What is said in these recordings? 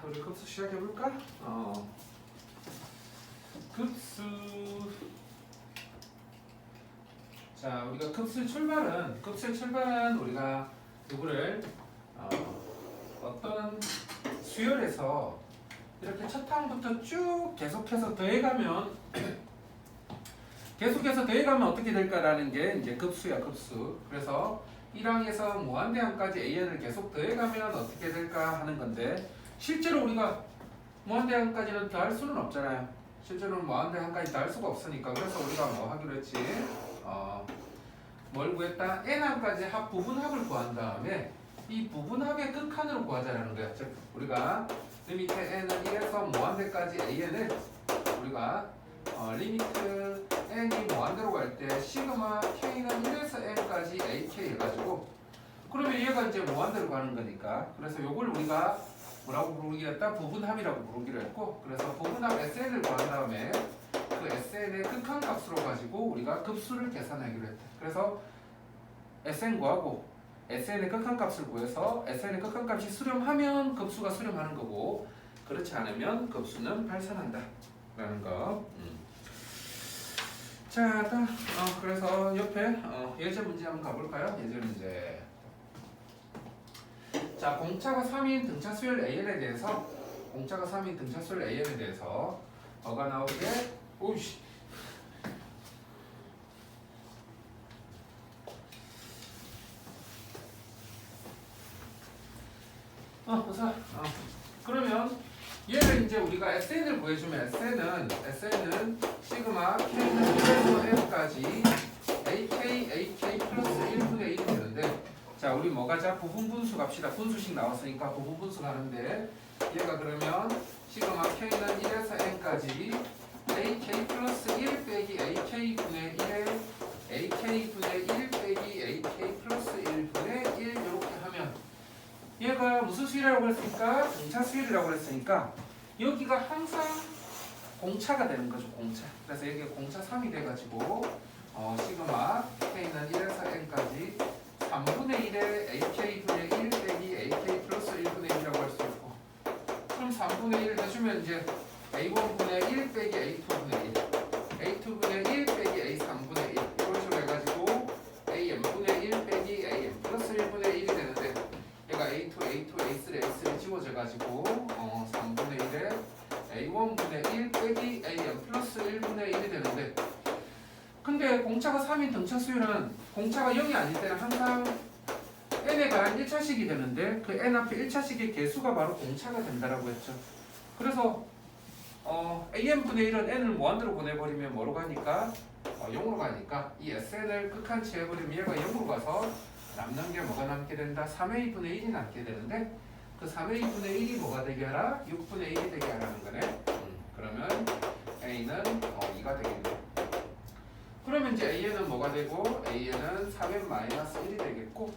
우리 급수 시작해볼까? 급수. 자, 우리가 급수의 출발은 우리가 이거를 어떤 수열에서 이렇게 첫 항부터 쭉 계속해서 더해가면 어떻게 될까라는 게 이제 급수야, 급수. 그래서 1항에서 무한대항까지 an을 계속 더해가면 어떻게 될까 하는 건데, 실제로 우리가 무한대항까지는 더할 수는 없잖아요. 실제로는 무한대항까지 더할 수가 없으니까. 그래서 우리가 뭐 하기로 했지? 뭘 구했다? n항까지 부분합을 구한 다음에 이 부분합의 극한으로 구하자라는 거야. 즉 우리가 리미트 n은 1에서 무한대까지 an을 우리가 리미트 n이 무한대로 갈 때 시그마 k는 1에서 n까지 ak 해가지고, 그러면 얘가 이제 무한대로 가는 거니까, 그래서 요걸 우리가 뭐라고 부르기로 했다? 부분합이라고 부르기로 했고, 그래서 부분합 sn을 구한 다음에 그 sn의 극한값으로 가지고 우리가 급수를 계산하기로 했다. 그래서 sn 구하고 sn의 극한값을 구해서 sn의 극한값이 수렴하면 급수가 수렴하는 거고, 그렇지 않으면 급수는 발산한다 라는 거. 자, 일단 그래서 옆에 예제 문제 한번 가볼까요? 예제 문제. 자, 공차가 3인 등차 수열 AN에 대해서 뭐가 나오게? 오이씨. 그러면 얘를 이제 우리가 SN을 구해주면 SN은 시그마 K는 1에서 N까지 AK 플러스 1분의 1이 되는데, 자, 우리 뭐 가자? 부분분수 갑시다. 분수식 나왔으니까 부분분수 가는데, 얘가 그러면 시그마 K는 1에서 N까지 AK 플러스 1 빼기 AK분의 1에 AK분의 1 빼기 AK 플러스 1분의 1 이렇게 하면, 얘가 무슨 수열이라고 했으니까? 공차 수열이라고 했으니까 여기가 항상 공차가 되는 거죠, 공차. 그래서 여기가 공차 3이 돼가지고 시그마 K는 1에서 N까지 3분의 1에 AK분의 1 빼기 AK 플러스 1분의 1이라고 할 수 있고, 그럼 3분의 1 해주면 이제 A1분의 1 빼기 A2분의 1, A2분의 1 빼기 A3분의 1 이런 식으로 해가지고 AM분의 1 빼기 AM 플러스 1분의 1이 되는데, 얘가 A2, A3, A3 지워져가지고 3분의 1에 A1분의 1 빼기 AM 플러스 1분의 1이 되는데, 근데 공차가 3인 등차 수열은 공차가 0이 아닐 때는 항상 n에 가한 1차식이 되는데, 그 n 앞에 1차식의 개수가 바로 공차가 된다라고 했죠. 그래서 am분의 1은 n을 무한대로 보내버리면 뭐로 가니까? 0으로 가니까 이 sn을 극한치 해버리면 얘가 0으로 가서 남는 게 뭐가 남게 된다? 3a분의 1이 남게 되는데, 그 3a분의 1이 뭐가 되게 하라? 6분의 1이 되게 하라는 거네. 그러면 a는 2가 되겠네. 그러면 이제 a는 뭐가 되고, a는 400 마이너스 1이 되겠고,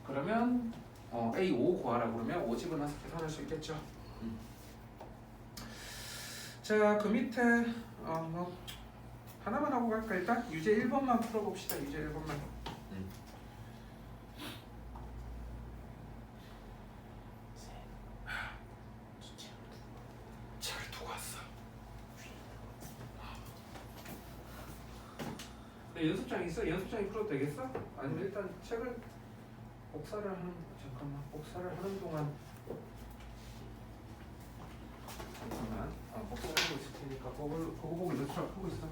그러면 a5 구하라 그러면 5 집어넣어서 계산할 수 있겠죠. 자, 그 밑에 뭐 하나만 하고 갈까? 일단 유제 1번만 풀어봅시다. 유제 1번만. 책을 두고 왔어. 네, 연습장 있어? 연습장이 풀어도 되겠어? 아니면 일단 책을 복사를 하는 동안 복사를 하고 있을 테니까 그거 보고 연습하고 있어.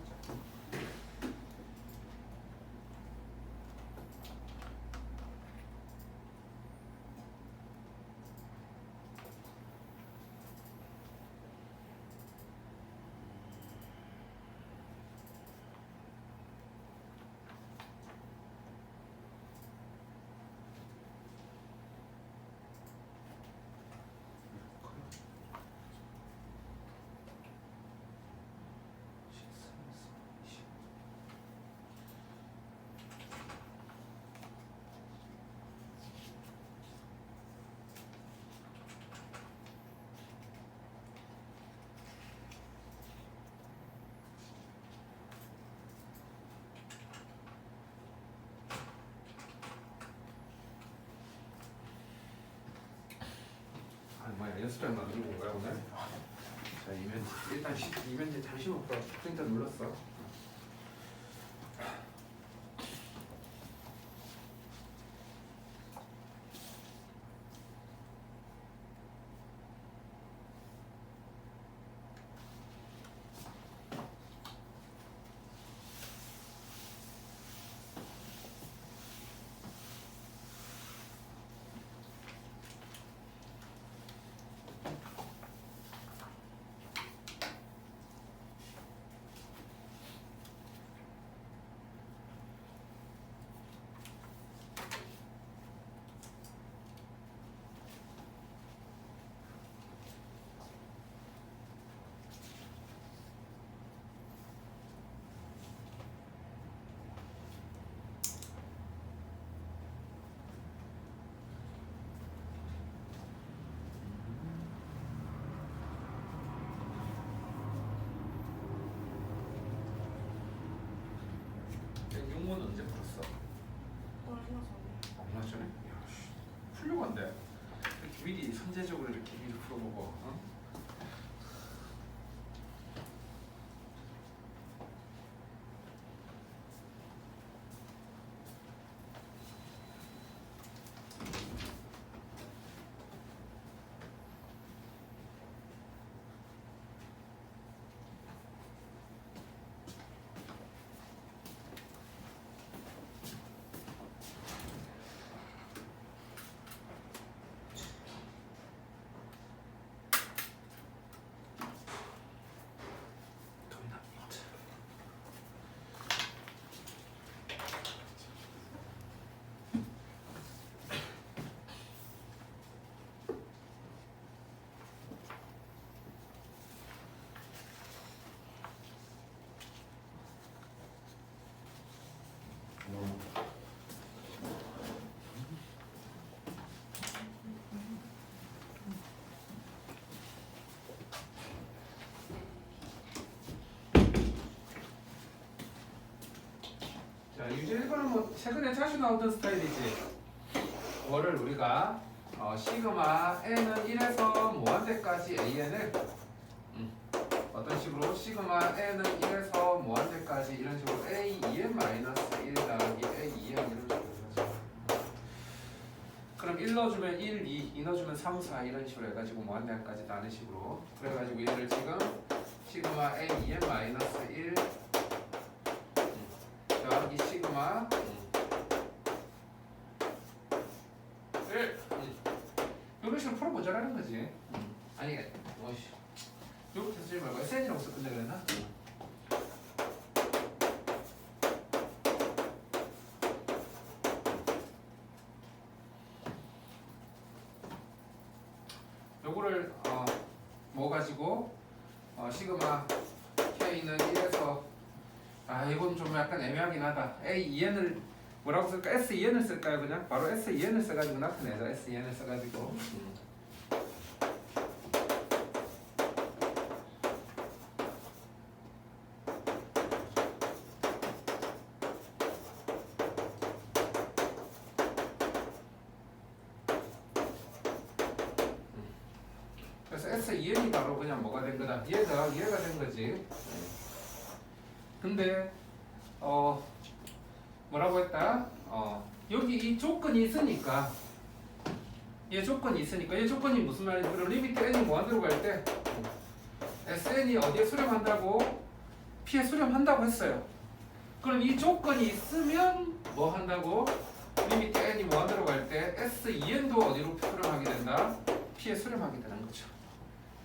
뭐야 연습장 만들고 온 거야 오늘? 자 이면지 일단 이면지 잠시 못 봐. 프린터 눌렀어. 용문 언제 풀었어? 얼마 전에? 야, 훌륭한데. 이렇게 미리 선제적으로 이렇게 미리 풀어보고. 어? 자, 이거는 뭐 최근에 자주 나오던 스타일이지. 뭐를 우리가 시그마 n은 1에서 무한대까지 an을 어떤 식으로 시그마 n은 1에서 무한대까지 이런 식으로 a 2n 마이너스 1 더하기 a 2n 이런 식으로 해가지고 그럼 1 넣어주면 1, 2 넣어주면 3, 4 이런 식으로 해가지고 무한대까지 나는 식으로 그래가지고 얘를 지금 시그마 a 2n 마이너스 1 더하기 시그마 1 이런 식으로 풀어보자라는 거지. 아니 요거부터 쓰지 말고 SN이라고 썼던데 그랬나? 요거를 뭐 가지고 시그마 K는 1에서 이건 좀 약간 애매하긴 하다. A2N을 뭐라고 쓸까? S2N을 쓸까요? 그냥 바로 S2N을 써가지고 나타내자. S2N을 써가지고 그래서 S2N이 바로 그냥 뭐가 된 거다. 얘가 된 거지. 근데 뭐라고 했다? 여기 이 조건이 있으니까 얘 조건이 무슨 말인지 그럼 리미트 n이 무한대로 갈 때 SN이 어디에 수렴한다고? P에 수렴한다고 했어요. 그럼 이 조건이 있으면 뭐 한다고? 리미트 n이 무한대로 갈 때 S2n도 어디로 수렴하게 된다? P에 수렴하게 되는 거죠.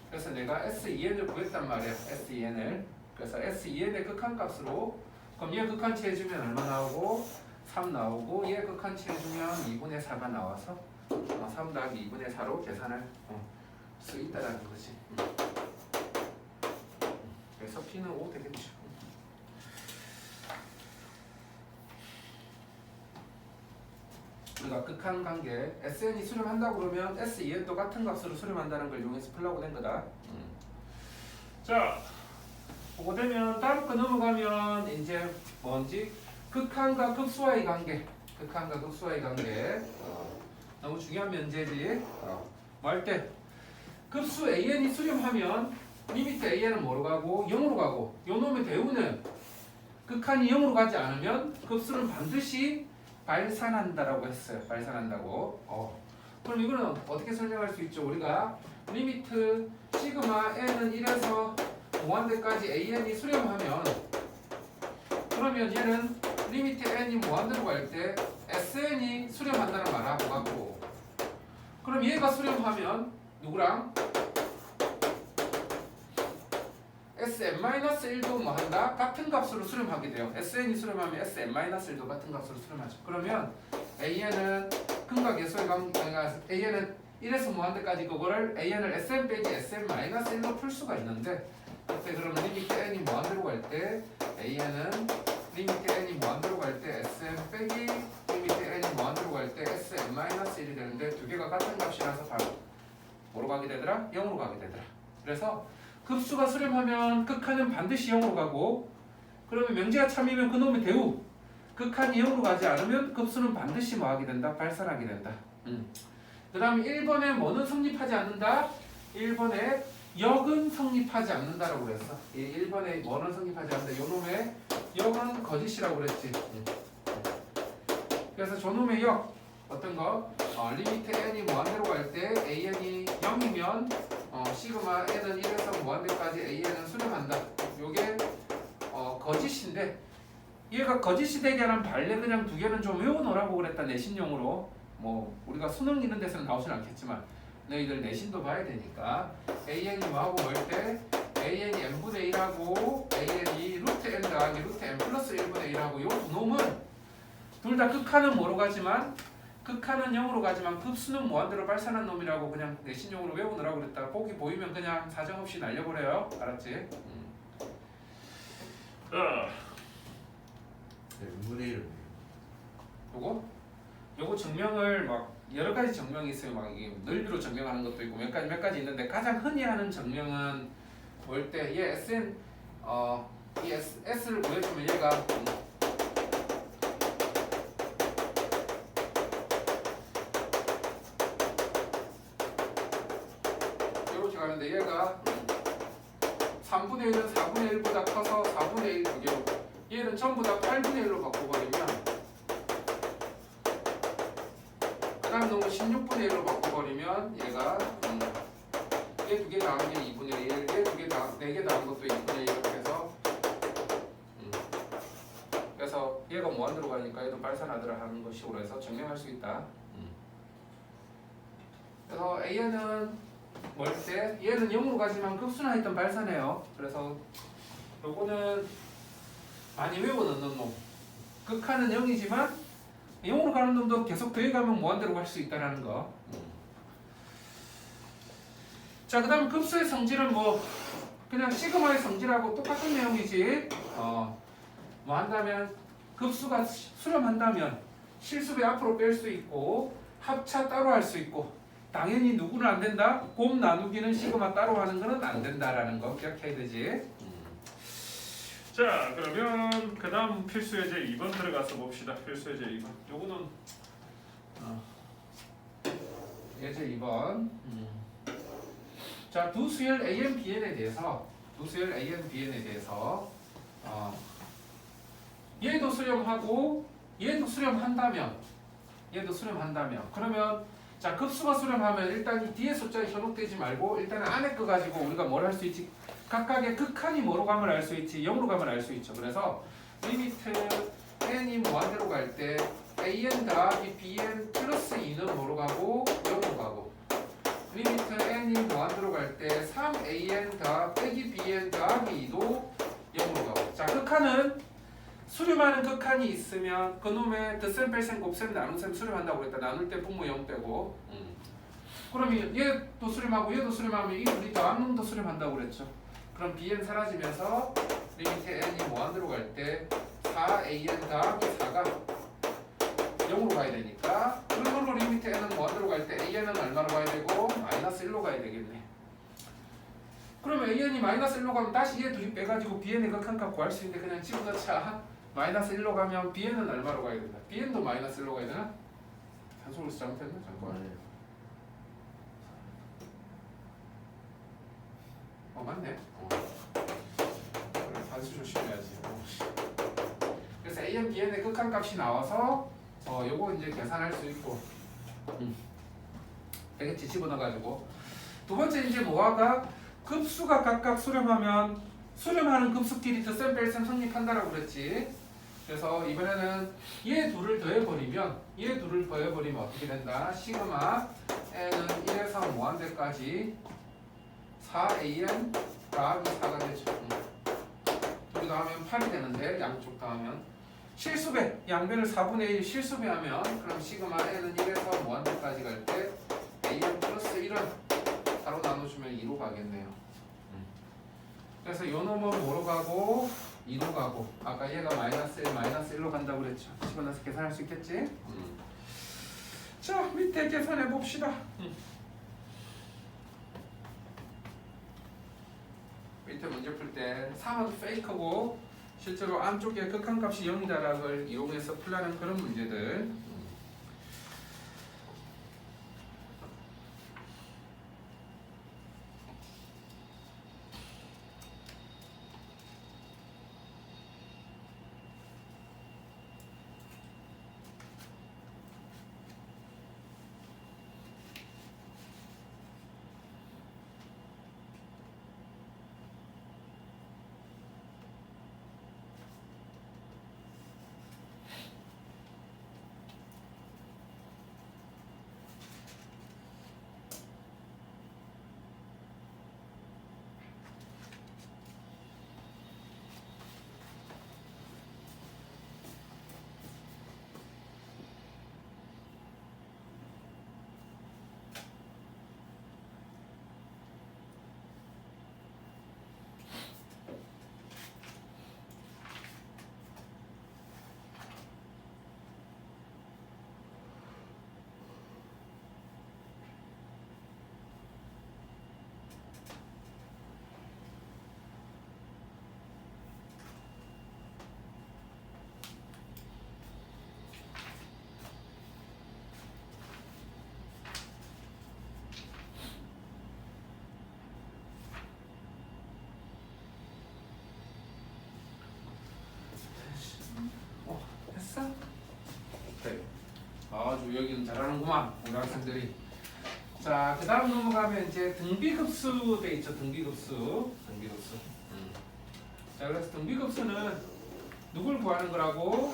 그래서 내가 S2n을 구했단 말이야. S2n을. 그래서 S2n의 극한값으로 그럼 얘 극한치 해주면 얼마 나오고? 3 나오고 얘 극한치 해주면 2분의 4가 나와서 3 더하기 2분의 4로 계산할 수 있다라는 거지. 그래서 P는 5 되겠죠. 우리가 극한 관계 SN이 수렴한다고 그러면 S2N도 같은 값으로 수렴한다는 걸 이용해서 풀려고 된 거다. 자, 보고 되면 다음 거 넘어가면 이제 뭔지 극한과 극소와의 관계. 너무 중요한 문제지. 뭐 할 때 급수 an이 수렴하면 리미트 an은 뭐로 가고 0으로 가고 요 놈의 대우는 극한이 0으로 가지 않으면 급수는 반드시 발산한다라고 했어요. 발산한다고. 그럼 이거는 어떻게 설명할 수 있죠? 우리가 리미트 시그마 n은 1에서 무한대까지 an이 수렴하면 그러면 얘는 리미트 n이 무한대로 갈 때 sn이 수렴한다는 말하고 같고 그럼 얘가 수렴하면 누구랑? Sn-1도 뭐 한다? 같은 값으로 수렴하게 돼요. Sn이 수렴하면 Sn-1도 같은 값으로 수렴하죠. 그러면 AN은 근각 예수의 AN은 1에서 무한대까지 그거를 AN을 Sn 빼기 Sn-1로 풀 수가 있는데 그때 그러면 리미트 n이 무한대로 갈 때 AN은 리미트 n이 무한대로 갈 때 Sn 빼기 리미트 n이 무한대로 갈 때 Sn-1이 되는데 두 개가 같은 값이라서 바로 뭐로 가게 되더라? 0으로 가게 되더라. 그래서 급수가 수렴하면 극한은 반드시 0으로 가고 그러면 명제가 참이면 그놈의 대우 극한이 0으로 가지 않으면 급수는 반드시 뭐 하게 된다? 발산하게 된다. 그 다음에 1번에 뭐는 성립하지 않는다? 1번에 역은 성립하지 않는다라고 그랬어. 이 1번에 뭐는 성립하지 않는다. 요놈의 역은 거짓이라고 그랬지. 그래서 저놈의 역 어떤 거? 리미트 n이 무한대로 갈 때 an이 0이면 시그마 n은 1에서 무한대까지 an은 수렴한다. 요게 거짓인데 얘가 거짓이 되게 하는 발레 그냥 두 개는 좀 외워놓으라고 그랬다. 내신용으로 뭐 우리가 수능 이런 데서는 나오진 않겠지만 너희들 내신도 봐야 되니까 an이 뭐하고 뭘 때 an이 n분의 1하고 an이 루트 n 더하기 루트 n 플러스 1분의 1하고 요 두 놈은 둘 다 극한은 뭐로 가지만 극한은 0으로 가지만 급수는 무한대로 발산한 놈이라고 그냥 내신용으로 외우느라고 그랬다. 보기 보이면 그냥 사정없이 날려버려요. 알았지? n분의 1은 요거 증명을 막 여러 가지 증명이 있어요. 막 이게 넓이로 증명하는 것도 있고 몇 가지 있는데 가장 흔히 하는 증명은 뭘 때 얘 SN 이 S를 구해주면 얘가 이렇게 가는데 얘가 3분의 1은 4분의 1보다 커서 4분의 1 두 개로 얘는 전부 다 8분의 1로 바꿔버리면 그 다음 놈은 16분의 1로 바꿔버리면 얘가 얘 두 개 나온 게 2분의 1 얘 두 개 네 개 나온 것도 2분의 1 이렇게 해서 그래서 얘가 무한대로 가니까 얘도 발산하더라 하는 것식으로 해서 증명할 수 있다. 그래서 AN은 뭘 때? 얘는 0으로 가지만 급순화했던 발산해요. 그래서 요거는 많이 외워놓는 놈. 극한은 0이지만 0으로 가는 놈도 계속 더해가면 무한대로 갈 수 있다는 거. 자, 그 다음 급수의 성질은 뭐 그냥 시그마의 성질하고 똑같은 내용이지. 뭐 한다면 급수가 수렴한다면 실수배 앞으로 뺄 수 있고 합차 따로 할 수 있고 당연히 누구는 안 된다? 곱 나누기는 시그마 따로 하는 거는 안 된다라는 거 기억해야 되지. 자, 그러면 그 다음 필수 예제 2번 들어가서 봅시다. 필수 예제 2번. 요거는 예제 2번. 자, 두 수열 AN, BN에 대해서 얘도 수렴하고 얘도 수렴한다면 그러면 자, 급수가 수렴하면 일단 이 뒤에 숫자에 현혹되지 말고 일단은 안에 거 가지고 우리가 뭘 할 수 있지? 각각의 극한이 뭐로 가면 알 수 있지? 0으로 가면 알 수 있죠. 그래서 리미트 n이 무한대로 갈 때 an 더하기 bn 플러스 2는 뭐로 가고 0으로 가고 리미트 n이 무한대로 갈 때 3an 더 빼기 bn 더하기 2도 0으로 가고 자, 극한은 수렴하는 극한이 있으면 그놈의 덧셈, 뺄셈, 곱셈, 나눗셈 수렴한다고 그랬다. 나눌 때 분모 0 빼고 그러면 얘도 수렴하고 얘도 수렴하면 이 둘이 더한 놈도 수렴한다고 그랬죠. 그럼 bn 사라지면서 리미트 n이 무한대로 갈 때 4an 더하기 4가 0으로 가야 되니까 그걸로 리미트 n은 무한대로 갈 때 an은 얼마로 가야 되고 마이너스 1로 가야 되겠네. 그러면 an이 마이너스 1로 가면 다시 얘 둘이 빼가지고 bn의 극한값 구할 수 있는데 그냥 집어넣자. 마이너스 1로 가면 bn은 얼마로 가야 된다? bn도 마이너스 1로 가야 되나? 단수를 잘못했나? 잠깐. 맞네. 그래, 단수 조심해야지. 그래서 AN, BN의 극한값이 나와서 요거 이제 계산할 수 있고 되겠지 집어넣어가지고. 두 번째 이제 모아가 급수가 각각 수렴하면 수렴하는 급수끼리 덧셈 뺄셈 성립한다라고 그랬지. 그래서 이번에는 얘 둘을 더해버리면 어떻게 된다? 시그마 n은 1에서 무한대까지 4an 더하기 4가 되죠. 둘이 더하면 8이 되는데 양쪽 더하면 실수배 양변을 4분의 1 실수배 하면 그럼 시그마 n은 1에서 무한대까지 갈 때 an 플러스 1은 바로 나눠주면 2로 가겠네요. 그래서 요 놈은 뭐로 가고 2로 가고 아까 얘가 마이너스 1, 마이너스 1로 간다고 그랬죠. 집어넣어서 계산할 수 있겠지? 자 밑에 계산해 봅시다. 밑에 문제 풀 때 3은 페이크고 실제로 안쪽에 극한값이 0이다라는 걸 이용해서 풀라는 그런 문제들. 됐어? 네. 아주 여기는 잘하는구만 우리 학생들이. 자, 그 다음 넘어가면 이제 등비급수 돼 있죠. 등비급수. 자, 그래서 등비급수는 누굴 구하는 거라고?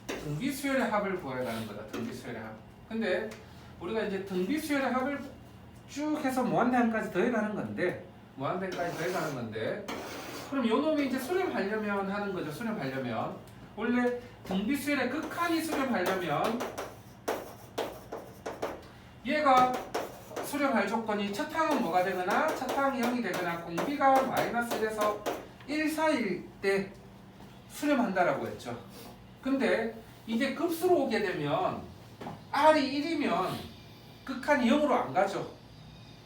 등비수열의 합을 구해가는 거다. 등비수열의 합. 근데 우리가 이제 등비수열의 합을 쭉 해서 무한대항까지 더해가는 건데, 그럼 요 놈이 이제 수렴하려면 하는 거죠. 수렴하려면 원래 등비수열의 극한이 수렴하려면 얘가 수렴할 조건이 첫 항은 뭐가 되거나 첫 항이 0이 되거나 공비가 마이너스 1에서 1 사이일 때 수렴한다라고 했죠. 근데 이게 급수로 오게 되면 R이 1이면 극한이 0으로 안 가죠.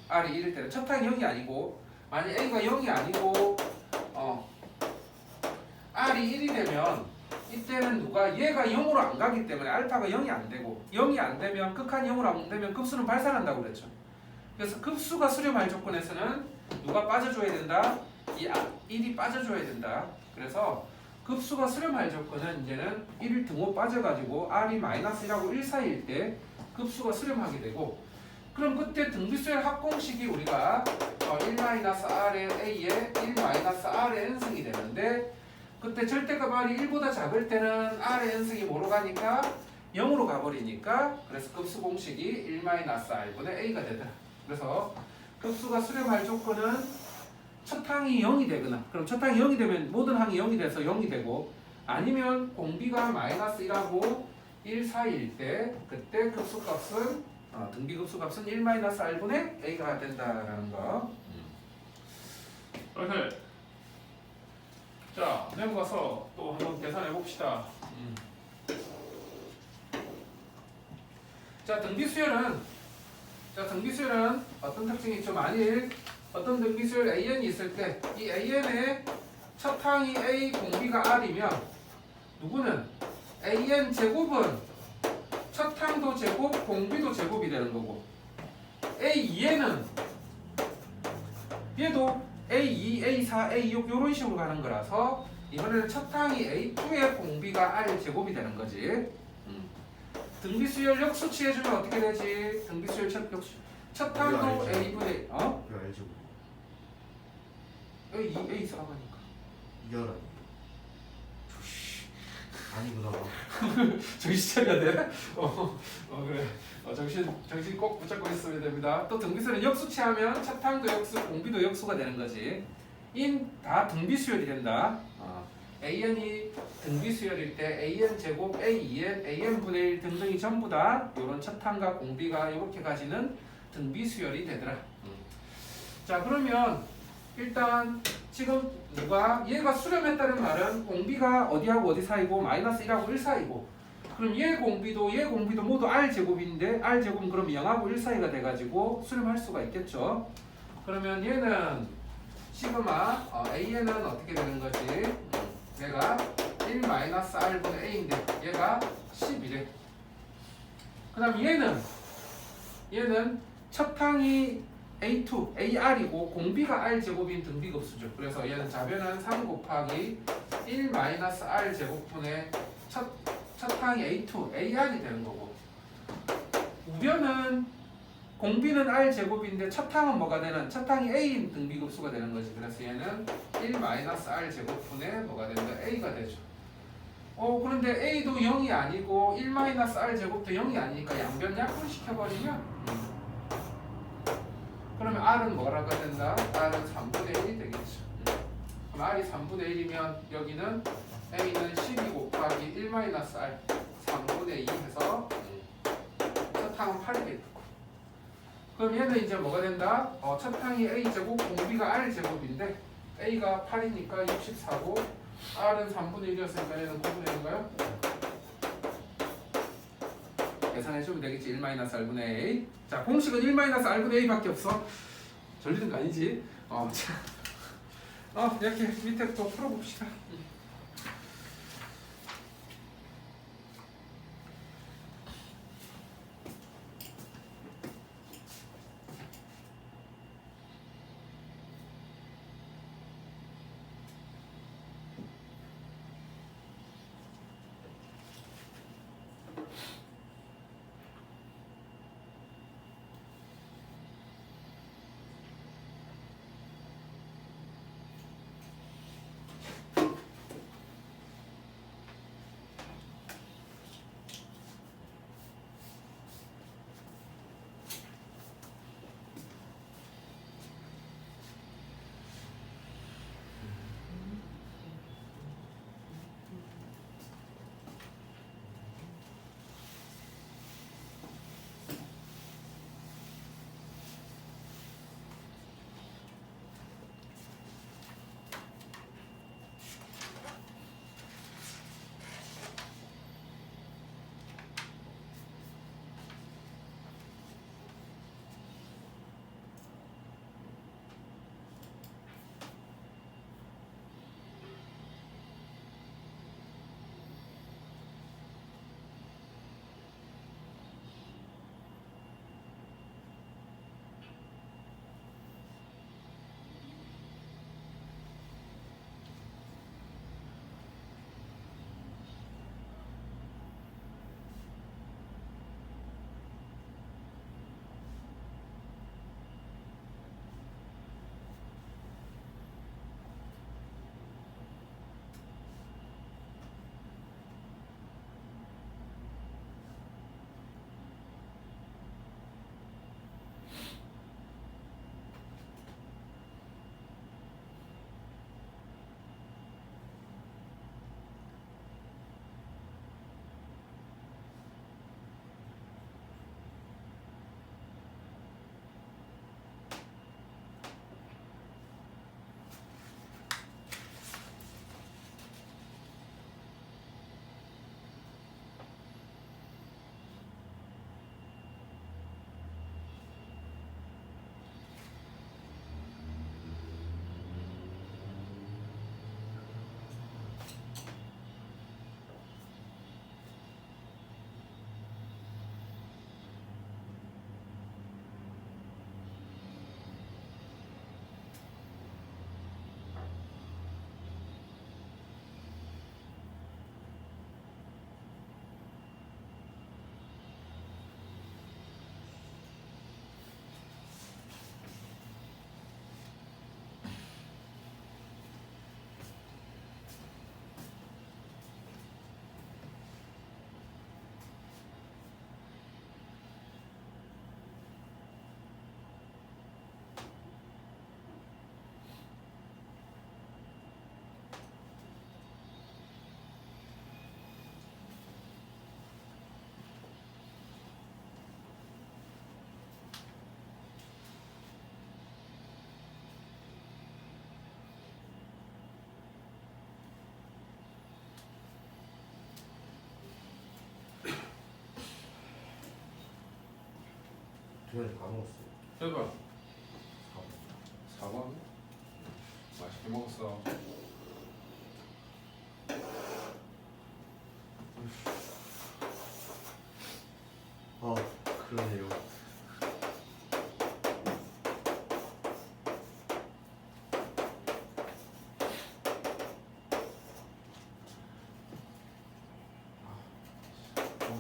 R이 1일 때는 첫 항이 0이 아니고 만약 A가 0이 아니고 R이 1이 되면 이때는 누가 얘가 0으로 안 가기 때문에 알파가 0이 안 되고 0이 안 되면 극한이 0으로 안 되면 급수는 발산한다고 그랬죠. 그래서 급수가 수렴할 조건에서는 누가 빠져줘야 된다? 이 1이 빠져줘야 된다. 그래서 급수가 수렴할 조건은 이제는 1 등호 빠져가지고 R이 마이너스 1하고 1 사이일 때 급수가 수렴하게 되고 그럼 그때 등비수열 합공식이 우리가 1-R의 A에 1-R의 N승이 되는데 그때 절대값 R이 1보다 작을 때는 R의 N승이 뭐로 가니까 0으로 가버리니까 그래서 급수 공식이 1-R분의 A가 되더라. 그래서 급수가 수렴할 조건은 첫 항이 0이 되거나 그럼 첫 항이 0이 되면 모든 항이 0이 돼서 0이 되고 아니면 공비가 마이너스 1하고 1 사이일 때 그때 급수값은 등비급수값은 1-R분의 A가 된다라는 거. 오케이. 자, 넘어가서 또 한번 계산해 봅시다. 자, 등비수열은 어떤 특징이 있죠? 만일 어떤 등비수열 AN이 있을 때 이 AN의 첫 항이 A, 공비가 R이면 누구는 AN 제곱은 첫 항도 제곱, 공비도 제곱이 되는 거고 A2에는 얘도 A2, A4, A6 이런 식으로 가는 거라서 이번에는 첫 항이 A2의 공비가 R 제곱이 되는 거지. 등비수열 역수 취해주면 어떻게 되지? 등비수열 첫 역수. 첫 항도 A분의 왜 알죠? A2, A4가니까. 이열 아니구나. 정신 차려야 돼. 그래. 정신 꼭 붙잡고 있어야 됩니다. 또 등비수열은 역수 취하면 첫 항도 역수, 공비도 역수가 되는 거지. 다 등비수열이 된다. AN이 등비수열일 때 AN 제곱, AN, AN 분의 1 등등이 전부 다 이런 첫 항과 공비가 이렇게 가지는 등비수열이 되더라. 자 그러면 일단 지금 얘가 수렴했다는 말은 공비가 어디하고 어디 사이고 마이너스 1하고 1 사이고 그럼 얘 공비도 모두 R 제곱인데 R 제곱은 그럼 0하고 1 사이가 돼가지고 수렴할 수가 있겠죠. 그러면 얘는 시그마 AN은 어떻게 되는 거지? 얘가 1 마이너스 R분의 A인데 얘가 10이래. 그 다음 얘는 첫 항이 A2, AR이고 공비가 R 제곱인 등비급수죠. 그래서 얘는 좌변은 3 곱하기 1 마이너스 R 제곱분의 첫 항이 A2, AR이 되는 거고 우변은 공비는 R 제곱인데 첫 항은 뭐가 되는? 첫 항이 A인 등비급수가 되는 거지. 그래서 얘는 1 마이너스 R 제곱분의 뭐가 된다? A가 되죠. 그런데 A도 0이 아니고 1 마이너스 R 제곱도 0이 아니니까 양변 약분시켜버리면 그러면 R은 뭐라고 된다? R은 3분의 1이 되겠죠. 그럼 R이 3분의 1이면 여기는 A는 12 곱하기 1 마이너스 R 3분의 2 해서 첫 항은 8이 되고 그럼 얘는 이제 뭐가 된다? 첫 항이 A제곱, 공비가 R제곱인데 A가 8이니까 64고 R은 3분의 1이었으니까 얘는 9분의 1인가요? 계산해주면 되겠지. 1-R분의 A. 자, 공식은 1-R분의 A밖에 없어. 전리는 거 아니지? 자, 이렇게 밑에 또 풀어봅시다. 저번에 까먹었어요. 해봐. 4번. 4번. 맛있게 먹었어. 아 그러네요.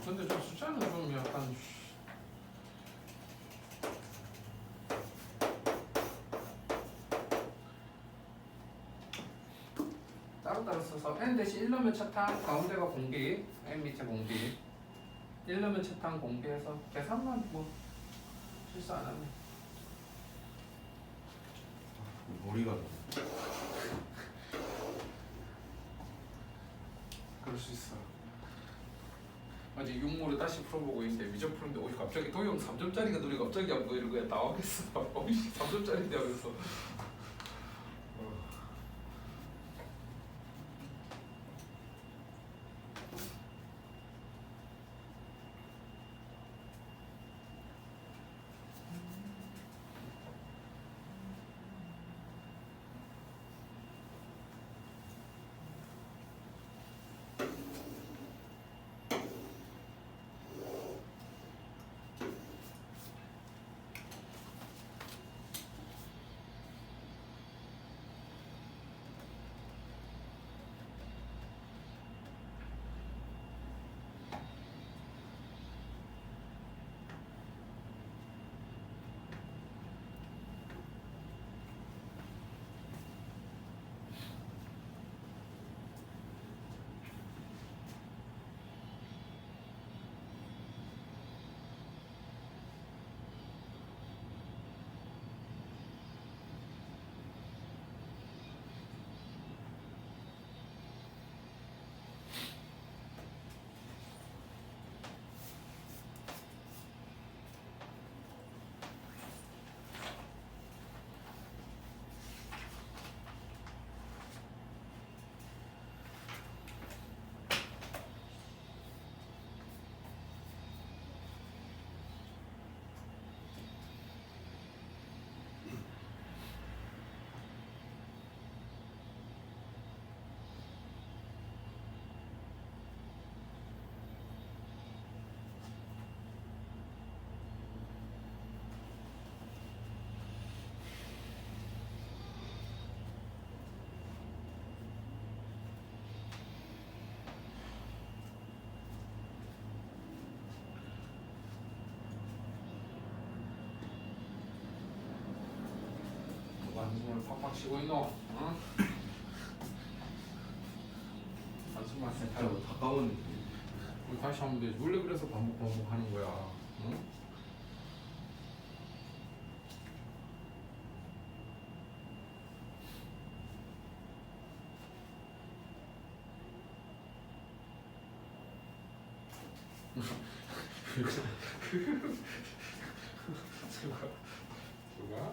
근데 좀 숫자는 좀 약간 따로따로 써서 n 대신 1넣으면 차탕 가운데가 공비 n 밑에 공비 1넣으면 차탕 공비해서 계산만 뭐 실수 안 하면 머리가 그럴 수 있어. 아직 육모를 다시 풀어보고 있는데 미적 푸는데 어이 갑자기 도형 3점짜리가 눈이 갑자기 안 보이는 거야. 나와겠어. 어이씨 3점짜리인데 하면서 누가 한숨을 팍팍 쉬고 있노? 응? 한숨만 쎄 진짜 다 까먹는데. 우리 다시 하면 되지. 원래 그래서 반복하는 거야. 응? 누가?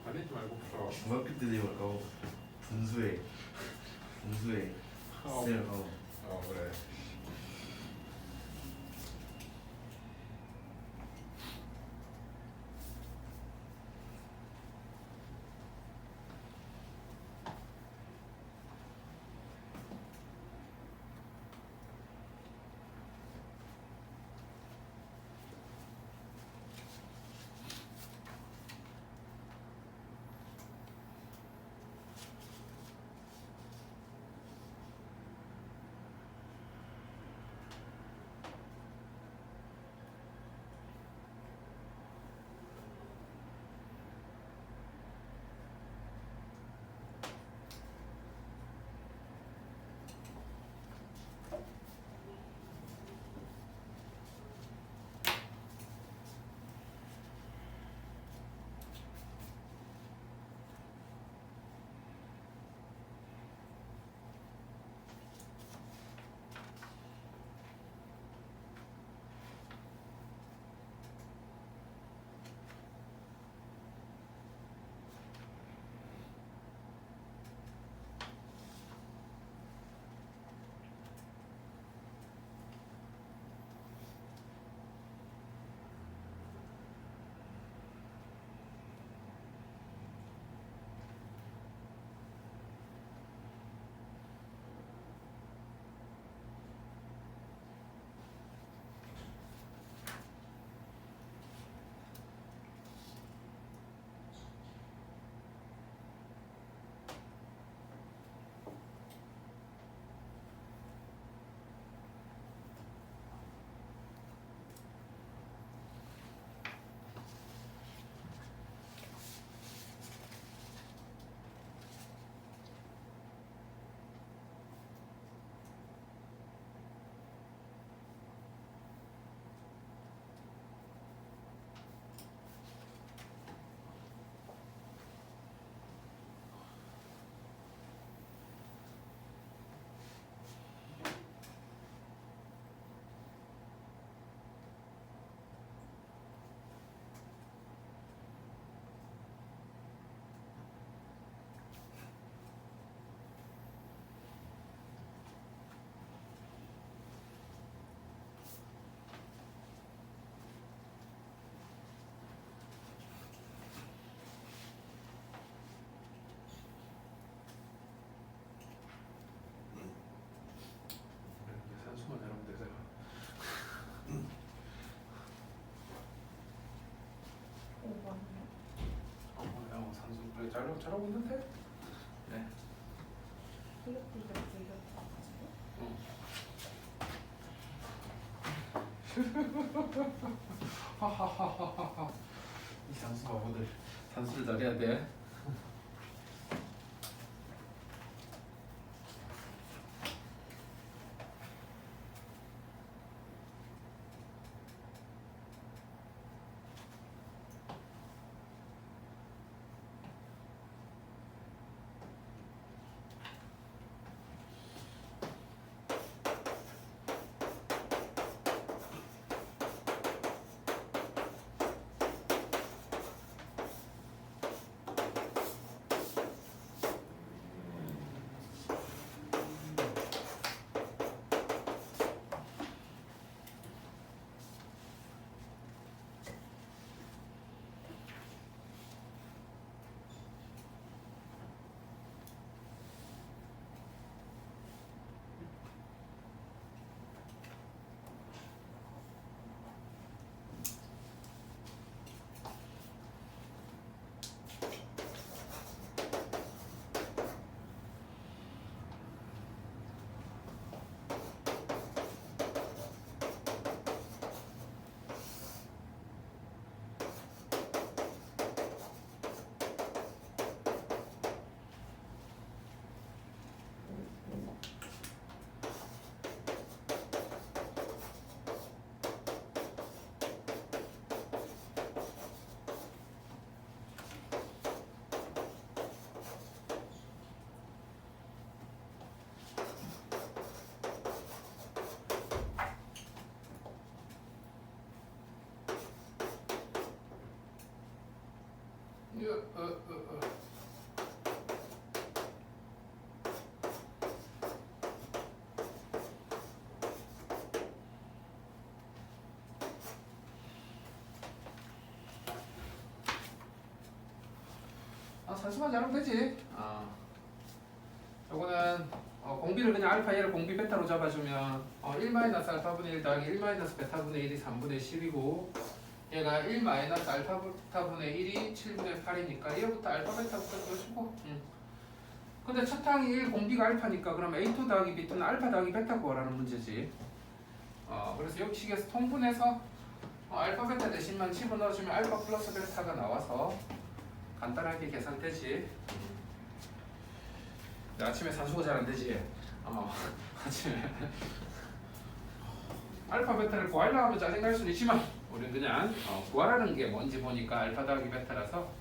화내지 말고 풀어. 중학교 때 되면 까먹었어요. 분수에 어. 쌤을 까먹어. 그래. 잘하고 있는데? 네. 하하하하하. 이 산수 바보들 산수를 잘해야 돼. 산수만 잘하면 되지. 요거는 공비를 그냥 알파 얘를 공비 베타로 잡아주면 1 마이너스 알파분의 1 더하기 1 마이너스 베타분의 1이 3분의 10이고 얘가 1 마이너스 알파 베타분의 1이 7분의 8이니까 얘부터 알파 베타부터 넣어주고. 근데 첫 항이 1 공비가 알파니까 그럼 A2 더하기 B2는 알파 더하기 베타 구하라는 문제지. 그래서 여기 식에서 통분해서 알파 베타 대신만 집어넣어주면 알파 플러스 베타가 나와서 간단하게 계산되지. 아침에 산수가 잘 안 되지. 아마 아침에 알파 베타를 구하려고 하면 짜증날 수는 있지만 우리는 그냥 구하라는 게 뭔지 보니까 알파 더하기 베타라서.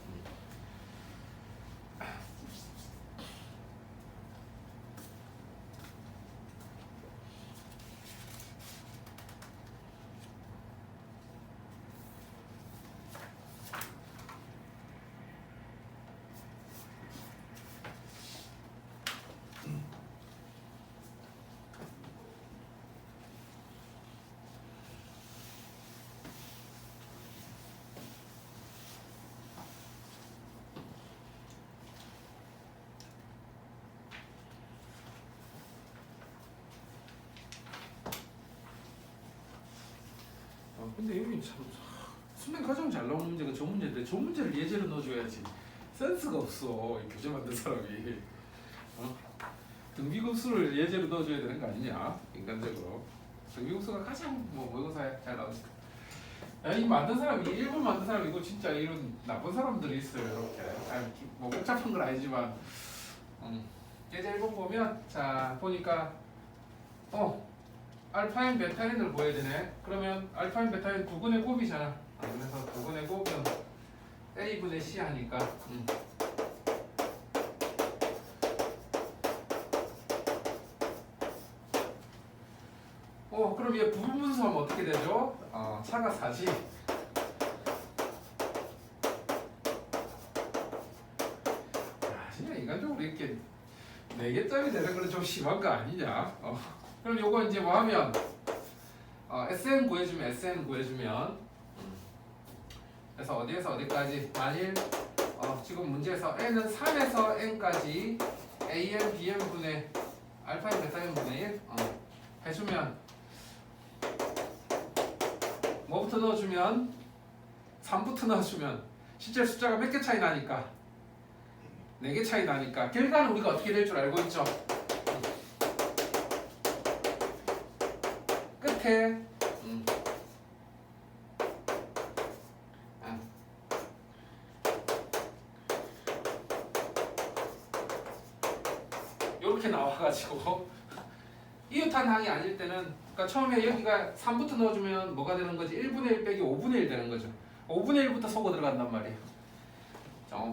근데 여기 참 수능 가장 잘 나오는 문제가 저 문제인데 저 문제를 예제로 넣어줘야지. 센스가 없어 이 교재 만든 사람이. 등비급수를 예제로 넣어줘야 되는 거 아니냐 인간적으로. 등비급수가 가장 모의고사에 잘 나오니까. 이 만든 사람이 일본 만든 사람이 이거 진짜 이런 나쁜 사람들이 있어요. 이렇게 뭐 복잡한 건 아니지만 예제 1번 보면 자 보니까 알파인 베타인을 보여야 되네. 그러면 알파인 베타인 두근의 곱이잖아. 그래서 두근의 곱은 A분의 C 하니까 그럼 얘 부분분수하면 어떻게 되죠? 차가 4지. 진짜 인간적으로 이렇게 4개짜리 되는 건 좀 심한 거 아니냐? 그럼 요거 이제 뭐 하면 SN 구해주면 그래서 어디에서 어디까지 만일 지금 문제에서 n은 3에서 n까지 an, bn 분의 알파인 베타인 분의 1 해주면 뭐부터 넣어주면 3부터 넣어주면 실제 숫자가 몇 개 차이 나니까 4개 차이 나니까 결과는 우리가 어떻게 될 줄 알고 있죠? 끝에 이렇게 나와가지고 이웃한 항이 아닐 때는 그러니까 처음에 여기가 3부터 넣어주면 뭐가 되는 거지? 1분의 1 빼기 5분의 1 되는 거죠. 5분의 1부터 쏘고 들어간단 말이에요.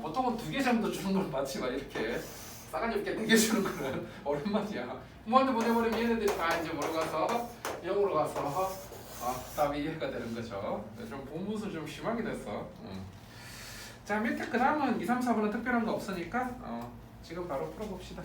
보통은 2개 정도 주는 걸 맞지만 이렇게 싸가지 없게 4개 주는 거는 오랜만이야. 부모한테 보내버리면 얘네들이 다 이제 뭐로 가서 영으로 가서 답이 이해가 되는 거죠. 좀 본무술 좀 심하게 됐어. 자 밑에 그 다음은 2, 3, 4번은 특별한 거 없으니까 지금 바로 풀어봅시다.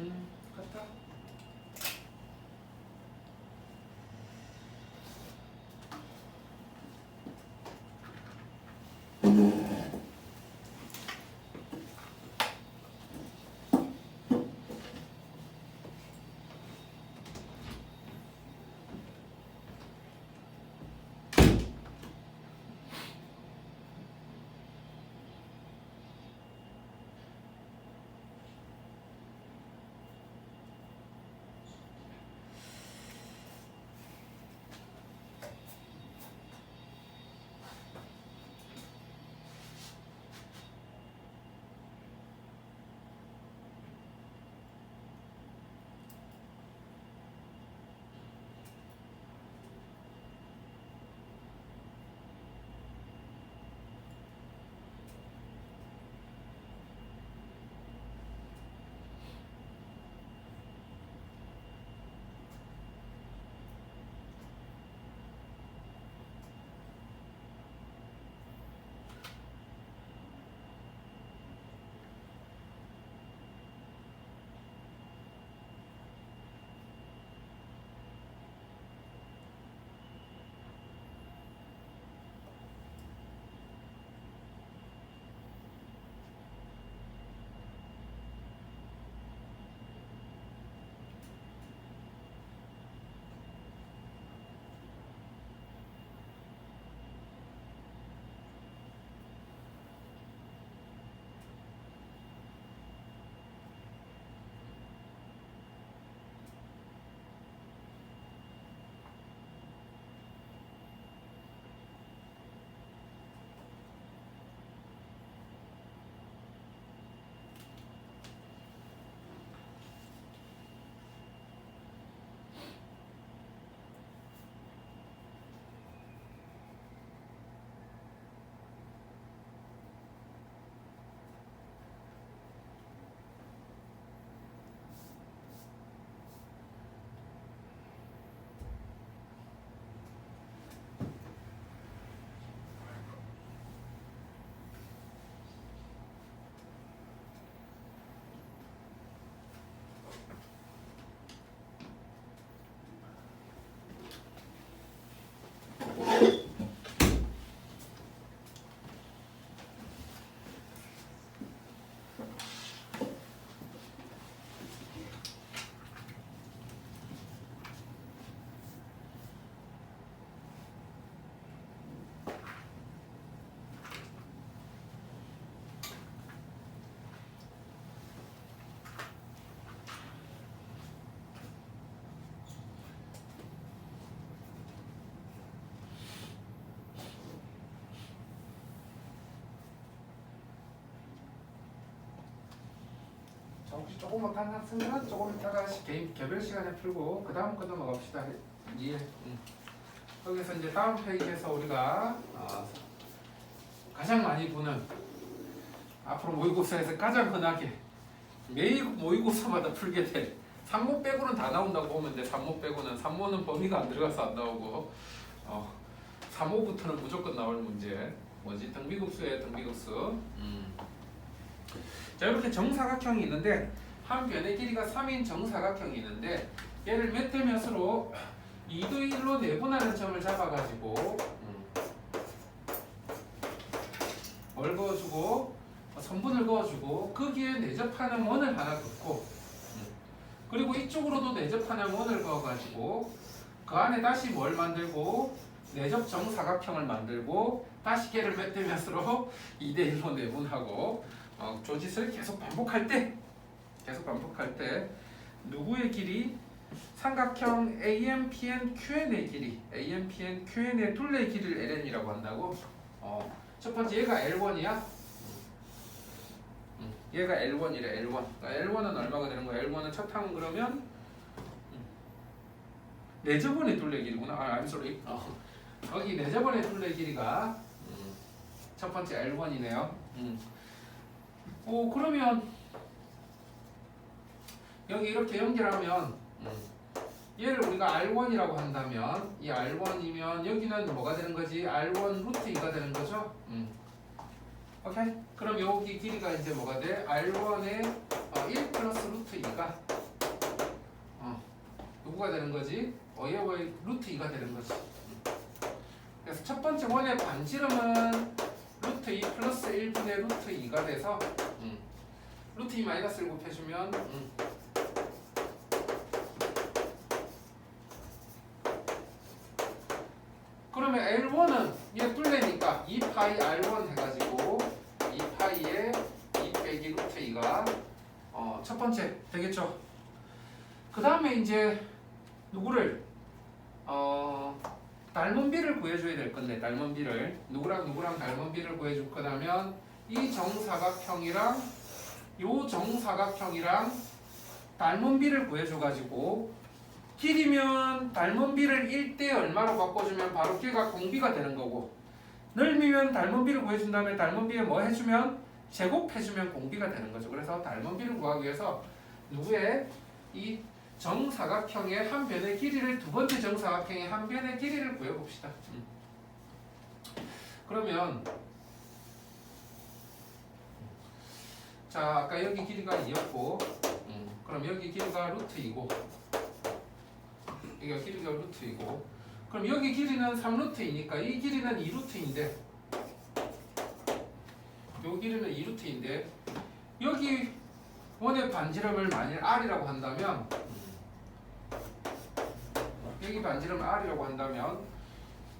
같다. 자, 혹시 조금 못한 학생들은 조금 이따가 개별 시간에 풀고 그 다음 거 넘어갑시다. 예. 여기서 이제 다음 페이지에서 우리가 가장 많이 보는 앞으로 모의고사에서 가장 흔하게 매일 모의고사마다 풀게 될 3모 빼고는 다 나온다고 보면 돼. 3모 빼고는 3모는 범위가 안 들어가서 안 나오고 3모부터는 무조건 나올 문제. 뭐지? 등비급수예요. 등비급수. 자, 이렇게 정사각형이 있는데 한 변의 길이가 3인 정사각형이 있는데 얘를 몇 대 몇으로 2도 1로 내분하는 점을 잡아가지고 뭘 그어주고 선분을 그어주고 거기에 내접하는 원을 하나 긋고 그리고 이쪽으로도 내접하는 원을 그어가지고 그 안에 다시 뭘 만들고 내접 정사각형을 만들고 다시 걔를 몇 대 몇으로 2대 1로 내분하고 조짓을 계속 반복할 때 누구의 길이? 삼각형 AMPN QN의 길이 AMPN QN의 둘레의 길이를 LN이라고 한다고? 첫 번째 얘가 L1이야. 얘가 L1이래. L1. 그러니까 L1은 얼마가 되는 거야? L1은 첫 항은 그러면 네저번의 둘레 길이구나. I'm sorry. 여기 네저번의 둘레 길이가 첫 번째 L1이네요. 그러면 여기 이렇게 연결하면 얘를 우리가 R1이라고 한다면 이 R1이면 여기는 뭐가 되는 거지? R1 루트 2가 되는 거죠? 오케이? 그럼 여기 길이가 이제 뭐가 돼? R1의 1 플러스 루트 2가 누구가 되는 거지? 어예의 루트 2가 되는 거지. 그래서 첫 번째 원의 반지름은 루트 2 플러스 1분의 루트 2가 돼서 루트 2 마이너스 1 곱해주면 그러면 L1은 얘 뚫리니까 2파이 R1 해가지고 2파이에 2 빼기 루트 2가 첫 번째 되겠죠. 그 다음에 이제 누구를 닮은 비를 구해줘야 될 건데 닮은 비를 누구랑 닮은 비를 구해줄 거냐면 이 정사각형이랑 요 정사각형이랑 닮은 비를 구해줘가지고 길이면 닮은 비를 1대 얼마로 바꿔주면 바로 걔가 공비가 되는 거고 넓이면 닮은 비를 구해준 다음에 닮은 비에 뭐 해주면 제곱해주면 공비가 되는 거죠. 그래서 닮은 비를 구하기 위해서 누구의 이 정사각형의 한 변의 길이를 두 번째 정사각형의 한 변의 길이를 구해봅시다. 그러면 자 아까 여기 길이가 2였고 그럼 여기 길이가 루트 2고 여기가 길이가 루트 2고 그럼 여기 길이는 3루트이니까 이 길이는 2루트인데 요 길이는 2루트인데 여기 원의 반지름을 만일 R이라고 한다면 여기 반지름 R이라고 한다면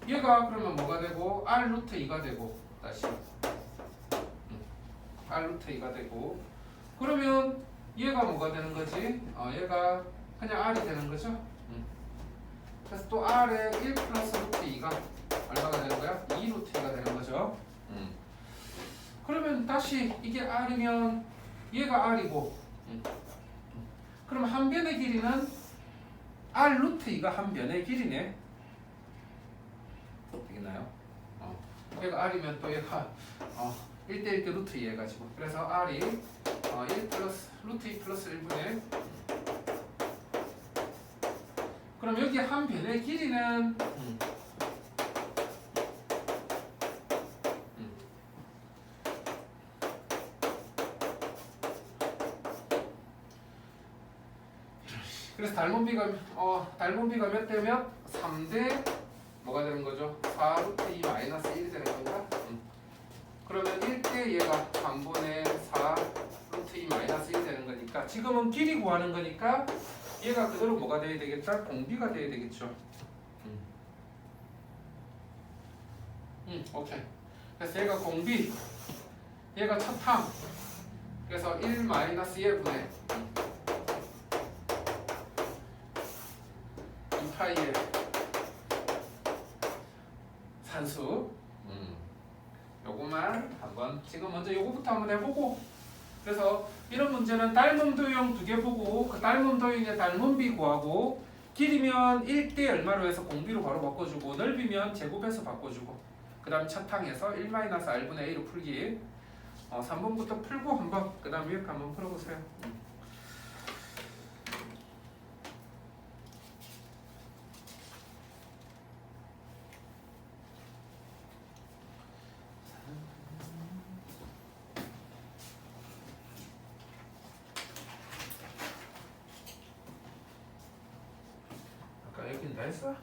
얘가 그러면 뭐가 되고 R 루트 2가 되고 다시 R 루트 2가 되고 그러면 얘가 뭐가 되는 거지? 얘가 그냥 R이 되는 거죠? 그래서 또 R에 1 플러스 루트 2가 얼마가 되는 거야? 2 루트 2가 되는 거죠? 그러면 다시 이게 R이면 얘가 R이고 그럼 한 변의 길이는 R 루트 2가 한 변의 길이네. 되겠나요? 얘가 R이면 또 얘가 1대1대 루트 2 해가지고 그래서 R이 1 플러스 루트 2 플러스 1분의 그럼 여기 한 변의 길이는 그래서 닮은 비가 몇 대 몇? 3대 뭐가 되는 거죠? 4 루트 2 마이너스 1이 되는 건가? 그러면 1대 얘가 3분의 4 루트 2 마이너스 1이 되는 거니까 지금은 길이 구하는 거니까 얘가 그대로 뭐가 돼야 되겠다? 공비가 돼야 되겠죠. 오케이. 그래서 얘가 공비, 얘가 첫 항. 그래서 1 마이너스 1분의 2파이의 산수. 요거만 한번 지금 먼저 요거부터 한번 해보고 그래서 이런 문제는 닮은 도형 2개 보고 그 닮은 도형의 닮은 비 구하고 길이면 1대 얼마로 해서 공비로 바로 바꿔주고 넓이면 제곱해서 바꿔주고 그 다음 첫 항에서 1-r분의 a로 풀기 3번부터 풀고 한번 그 다음 위에 한번 풀어보세요. 아까 여긴 다 했어?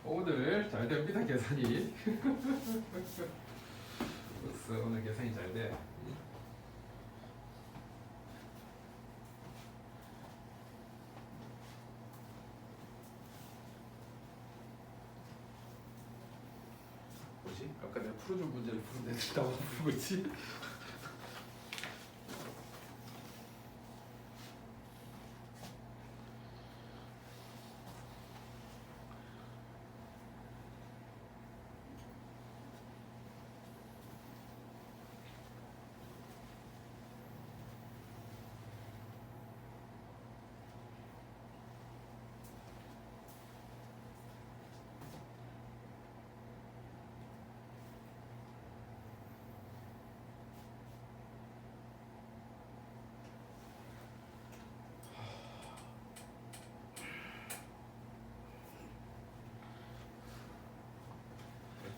오늘 잘 됩니다 계산이. 그래서 오늘 계산이 잘 돼. 뭐지? 아까 내가 풀어준 문제를 푸는데 나만 풀고 있지?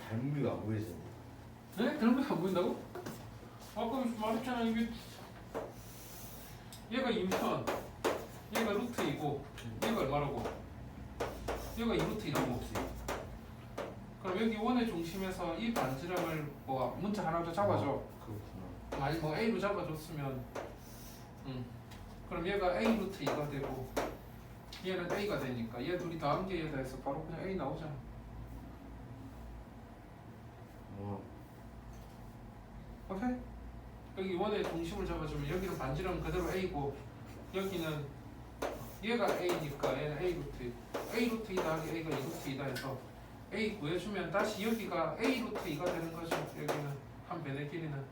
닮은이가 안 보이잖아. 네? 그런 거 안 보인다고? 아까 말했잖아 이게 얘가 2편 얘가 루트 2고 얘가 얼마라고? 얘가 2루트 2라고. 그럼 여기 원의 중심에서 이 반지름을 뭐 문자 하나 더 잡아줘. 그렇구나. 아니 뭐 A로 잡아줬으면 그럼 얘가 A 루트 2가 되고 얘는 A가 되니까 얘 둘이 더한 게 얘다 해서 바로 그냥 A 나오잖아. 오케이? 여기 원의 중심을 잡아주면 여기는 반지름 그대로 A고 여기는 얘가 A니까 얘는 A 루트 A 루트 2 더하기 A가 2 루트 2다 해서 A 구해주면 다시 여기가 A 루트 2가 되는 거죠. 여기는 한 변의 길이는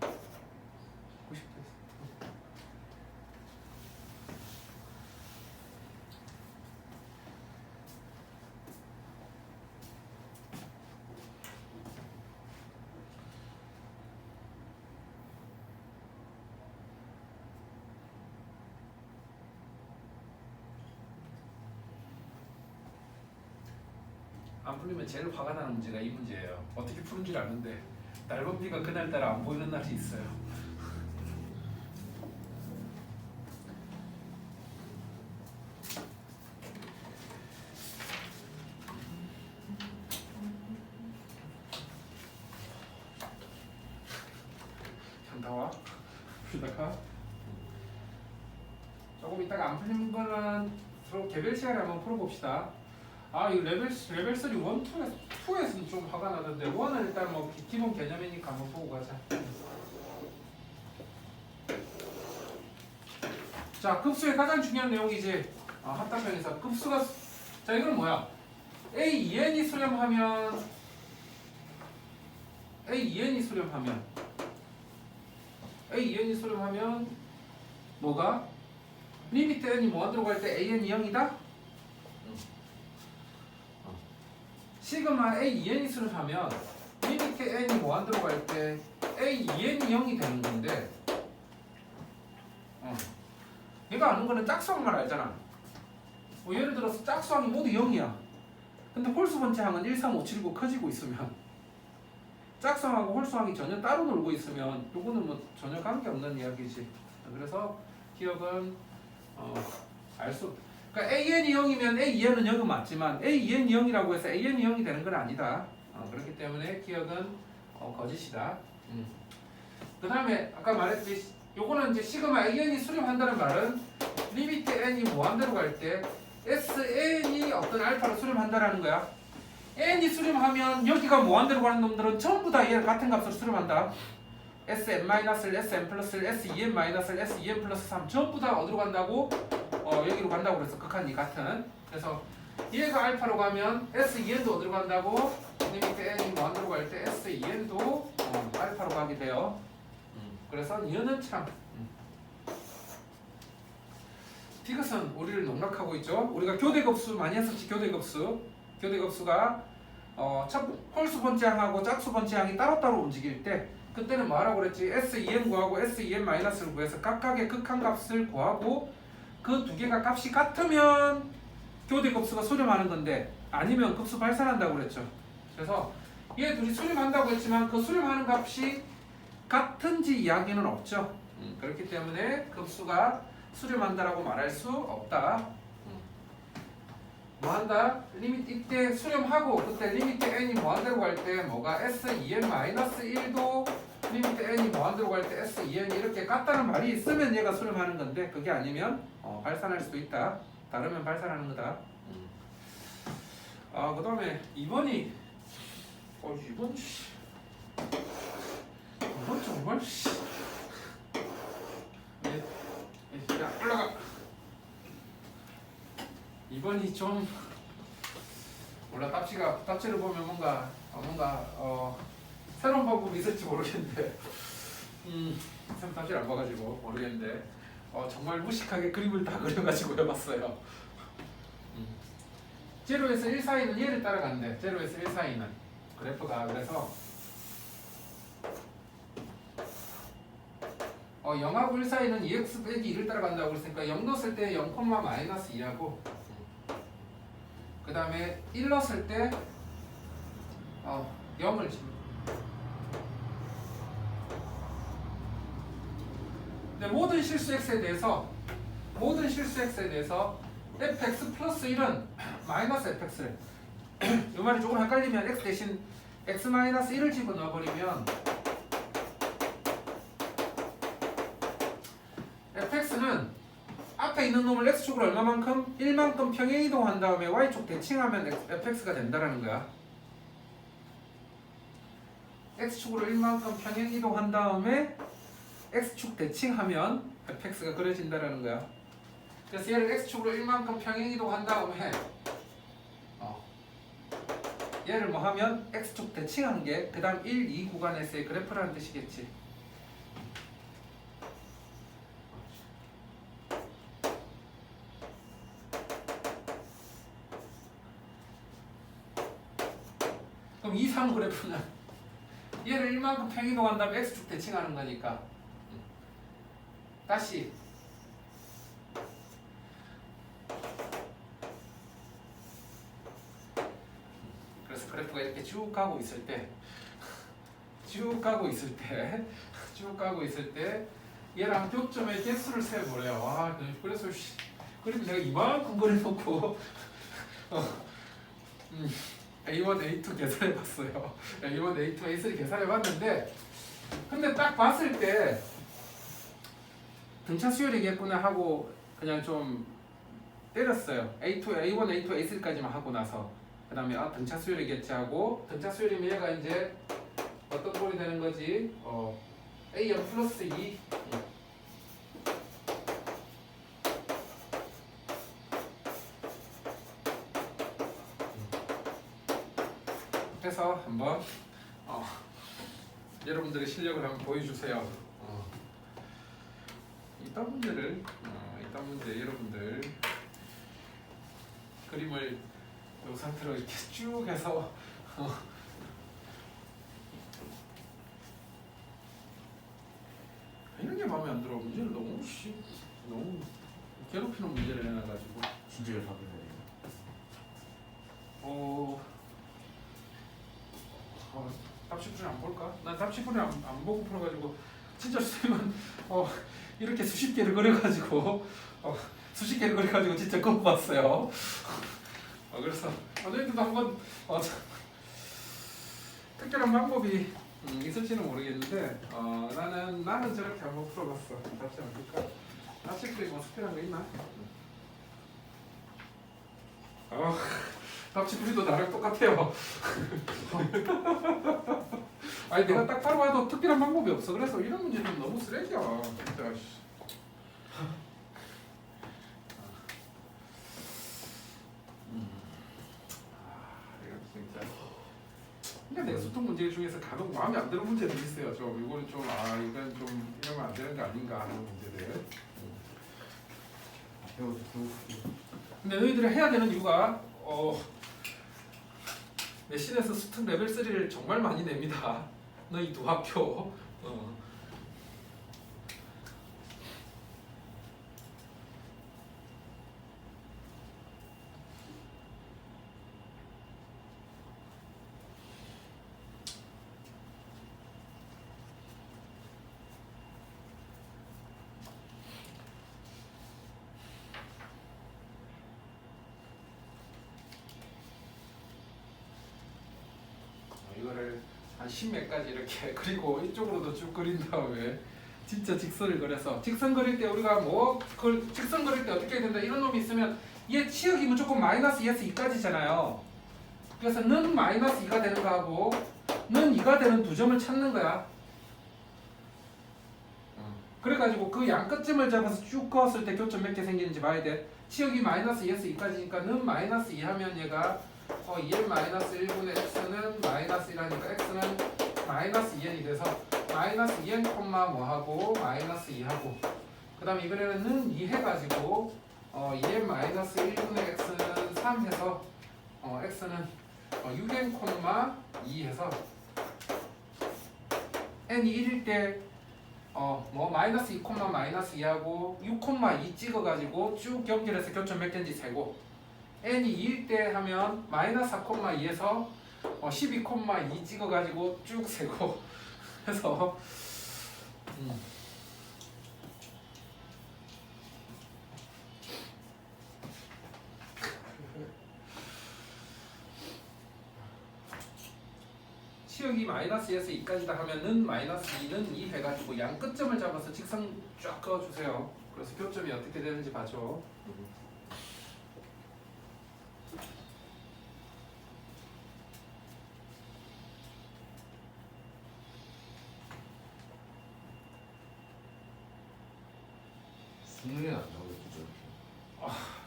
90도 있어. 안 풀리면 제일 화가 나는 문제가 이 문제예요. 어떻게 푸는 줄 아는데 날범비가 그날따라 안 보이는 날이 있어요. 현타와 풀다가 조금 이따가 안 풀린 거는 서로 개별 시간에 한번 풀어봅시다. 아, 이 레벨 3 1, 2에서는 좀 화가 나던데 1은 일단 뭐 기본 개념이니까 한번 보고 가자. 자, 급수의 가장 중요한 내용이지. 합답형에서 급수가 자, 이건 뭐야? A2n이 수렴하면 뭐가? 리미트 n이 무한 들어갈 때 an이 0이다? 시그마 A2n이 수렴하면 리미트 n이 무한 들어갈 때 A2n이 0이 되는 건데 얘가 아는 거는 짝수항만 알잖아. 뭐 예를 들어서 짝수항이 모두 0이야. 근데 홀수 번째항은 1, 3, 5, 7, 9 커지고 있으면 짝수항하고 홀수항이 전혀 따로 놀고 있으면 요거는 뭐 전혀 관계없는 이야기지. 그래서 기억은 그러니까 AN이 0이면 AEN은 0은 맞지만 AEN이 0이라고 해서 AN이 0이 되는 건 아니다. 그렇기 때문에 기억은 거짓이다. 그 다음에 아까 말했듯이 요거는 이제 시그마 AN이 수렴한다는 말은 리미트 n이 무한대로 갈 때 SN이 어떤 알파로 수렴한다라는 거야. n이 수렴하면 여기가 무한대로 가는 놈들은 전부 다 얘 같은 값으로 수렴한다. Sn-를 Sn 플러스를 Sen-를 Sen 플러스 3 전부 다 어디로 간다고? 여기로 간다고 그랬어. 극한이 같은. 그래서 얘가 알파로 가면 Sen도 어디로 간다고? 리미트 n이 무한대로 갈 때 Sen도 알파로 가게 돼요. 그래서 얘는 참 이것은 우리를 농락하고 있죠. 우리가 교대급수 많이 했었지. 교대급수가 첫 홀수 번째항하고 짝수 번째항이 따로따로 움직일 때 그때는 뭐하라고 그랬지? SEN 구하고 SEN-를 구해서 각각의 극한값을 구하고 그 두 개가 값이 같으면 교대급수가 수렴하는 건데 아니면 급수 발산한다고 그랬죠. 그래서 얘 둘이 수렴한다고 했지만 그 수렴하는 값이 같은지 이야기는 없죠. 그렇기 때문에 급수가 수렴한다라고 말할 수 없다. 뭐 한다? 리미트 이때 수렴하고 그때 리미트 n이 무한대로 갈 때 뭐가 S2n-1도 리미트 n이 무한대로 갈 때 S2n 이렇게 같다는 말이 있으면 얘가 수렴하는 건데 그게 아니면 발산할 수도 있다. 다르면 발산하는 거다. 그 다음에 2번이 2번 씨. 2번 정말 씨. 야 올라가. 2번이 좀 몰라. 답지를 보면 뭔가 새로운 방법이 있을지 모르겠는데 참 답지를 안 봐가지고 모르겠는데 정말 무식하게 그림을 다 그려가지고 해봤어요. 제로에서 1 사이는 얘를 따라간대. 제로에서 1 사이는 그래프가. 그래서 0하고 1 사이는 2x 빼기 2를 따라간다고 그랬으니까 0 넣었을 때 0, 마이너스 2하고 그 다음에 1 넣었을 때 0을 집니다. 근데 모든 실수 x에 대해서 fx 플러스 1은 마이너스 fx를 이 말이 조금 헷갈리면 x 대신 x 마이너스 1을 집어넣어버리면 fx는 앞에 있는 놈을 x축으로 얼마만큼? 1만큼 평행 이동한 다음에 y축 대칭하면 fx가 된다라는 거야. x축으로 1만큼 평행 이동한 다음에 x축 대칭하면 fx가 그려진다라는 거야. 그래서 얘를 x축으로 1만큼 평행 이동한 다음에 얘를 뭐 하면 x축 대칭한 게 그 다음 1, 2 구간에서의 그래프라는 뜻이겠지. 그럼 2, 3 그래프는 얘를 1만큼 평행 이동한 다음에 x축 대칭하는 거니까 다시 그래서 그래프가 이렇게 쭉 가고 있을 때 얘랑 교점의 개수를 세보래요. 그래서 그래도 내가 이만큼 그려놓고 A1, A2 계산해봤어요. A1, A2, A3 계산해봤는데 근데 딱 봤을 때 등차 수열이겠구나 하고 그냥 좀 때렸어요. A1, A2, A3까지만 하고 나서 그 다음에 등차 수열이겠지 하고 등차 수열이면 얘가 이제 어떤 꼴이 되는 거지? A0 플러스 2 해서 한번 여러분들의 실력을 한번 보여주세요. 이딴 문제 여러분들 그림을 이 상태로 이렇게 쭉 해서 이런 게 마음에 안 들어. 문제를 너무 괴롭히는 문제를 해놔가지고 진짜 이거 답을 해야 답시풀이 안 볼까? 난 답시풀이 안 보고 풀어가지고 진짜 선생님은 이렇게 수십 개를 그려가지고 진짜 꼭 봤어요. 그래서 너희들도 한번 특별한 방법이 있을지는 모르겠는데 나는 저렇게 한번 풀어봤어. 답시 안 볼까? 답시풀이 뭐 특별한 거 있나? 답시풀이도 나랑 똑같아요. 아니 내가 딱 바로 봐도 특별한 방법이 없어. 그래서 이런 문제는 너무 쓰레기야. 진짜. 이거 진짜. 근데 내가 수통 문제 중에서 간혹 마음에 안 드는 문제들이 있어요. 좀 이거는 좀 이건 좀 이러면 안 되는 거 아닌가 하는 문제들. 근데 너희들이 해야 되는 이유가 내신에서 수특 레벨 3를 정말 많이 냅니다. 너희 두 학교. 한 10몇 가지 이렇게 그리고 이쪽으로도 쭉 그린 다음에 진짜 직선을 그려서 직선 그릴 때 우리가 직선 그릴 때 어떻게 해야 된다 이런 놈이 있으면 얘 치역이 무조건 마이너스 2에서 2까지잖아요. 그래서 는 마이너스 2가 되는 거하고 는 2가 되는 두 점을 찾는 거야. 그래가지고 그 양 끝점을 잡아서 쭉 그었을 때 교점 몇 개 생기는지 봐야 돼. 치역이 마이너스 2에서 2까지니까 는 마이너스 2 하면 얘가 2n 마이너스 1분의 x는 마이너스 1하니까 x는 마이너스 2n이 돼서 마이너스 2n 콤마 뭐하고 마이너스 2하고 그 다음에 이번에는 는 2 해가지고 2n 마이너스 1분의 x는 3 해서 x는 6n 콤마 2 해서 n이 1일 때 마이너스 2 콤마 마이너스 2하고 6 콤마 2 찍어가지고 쭉 연결해서 교점 몇 개인지 세고 n이 2일 때 하면 마이너스 4 콤마 2에서 12 콤마 2 찍어가지고 쭉 세고 해서 치역이 마이너스 2에서 2까지다 하면은 마이너스 2는 2 해가지고 양 끝점을 잡아서 직선 쫙 그어주세요. 그래서 교점이 어떻게 되는지 봐줘. 수능에는 안 나오겠죠 이렇게.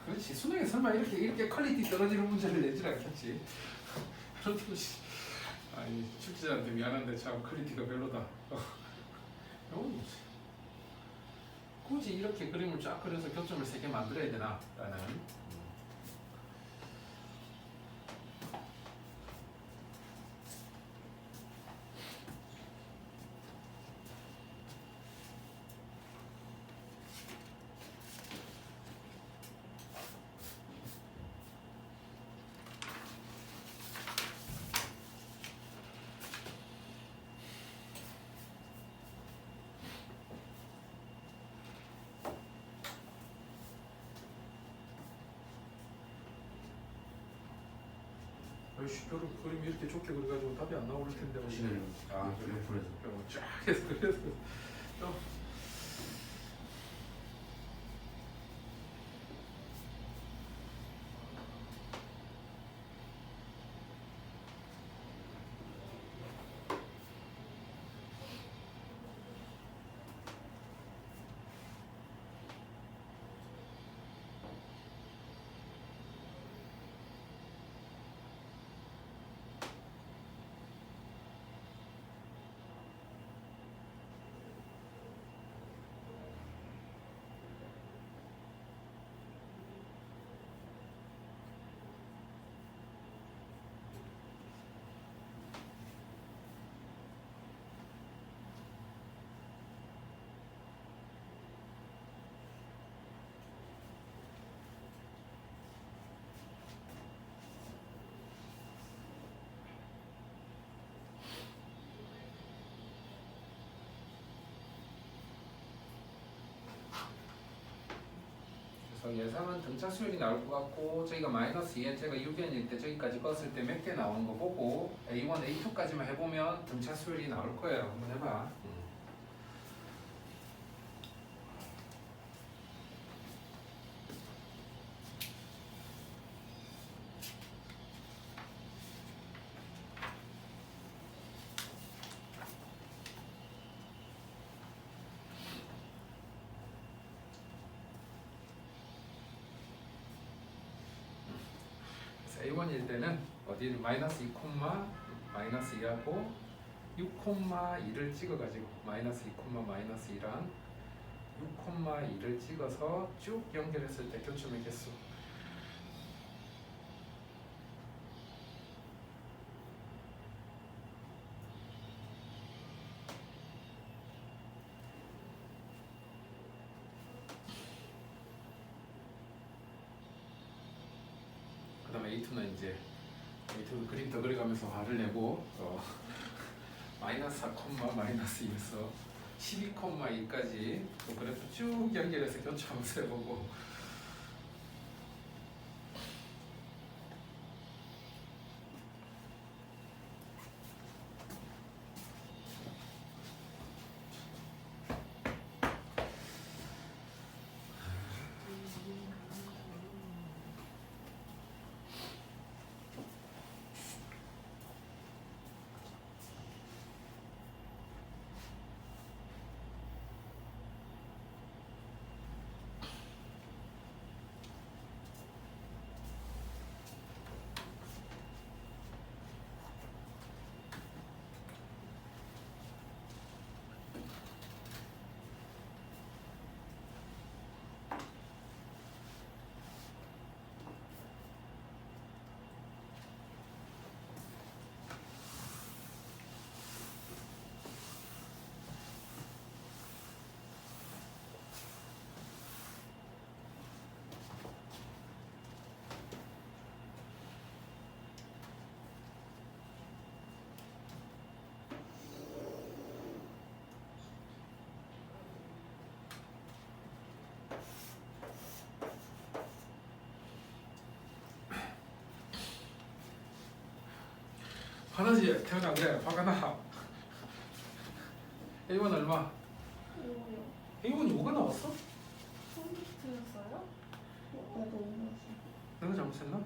그렇지. 수능에 설마 이렇게 퀄리티 떨어지는 문제를 내질 않겠지. 그렇듯이 아니 출제자한테 미안한데 참 퀄리티가 별로다. 굳이 이렇게 그림을 쫙 그려서 교점을 3개 만들어야 되나? 라는 아이씨 그림 이렇게 좋게 그려가지고 답이 안 나올 텐데 시는 그래. 옆으로서 쫙 해서 그래서 예상은 등차 수열이 나올 것 같고 저희가 마이너스 2n 제가 6n일 때 저기까지 껐을 때 몇 개 나오는 거 보고 A1, A2까지만 해보면 등차 수열이 나올 거예요. 한번 해봐. A1일 때는 어디를 마이너스 2 콤마 마이너스 2하고 6 콤마 2를 찍어가지고 마이너스 2 콤마 마이너스 2랑 6 콤마 2를 찍어서 쭉 연결했을 때 교점의 개수 그 다음에 A2는 이제 A2 그림 더 그려가면서 화를 내고 마이너스 4 콤마 마이너스 2에서 12 콤마 2까지 또 그래프 쭉 연결해서 교차하면서 해보고 화나지? 태훈아 그래 화가 나. A1 얼마? 오요. A1이 5가 나왔어? 처음 들었어요? 나도 오요. 내가 잘못했나?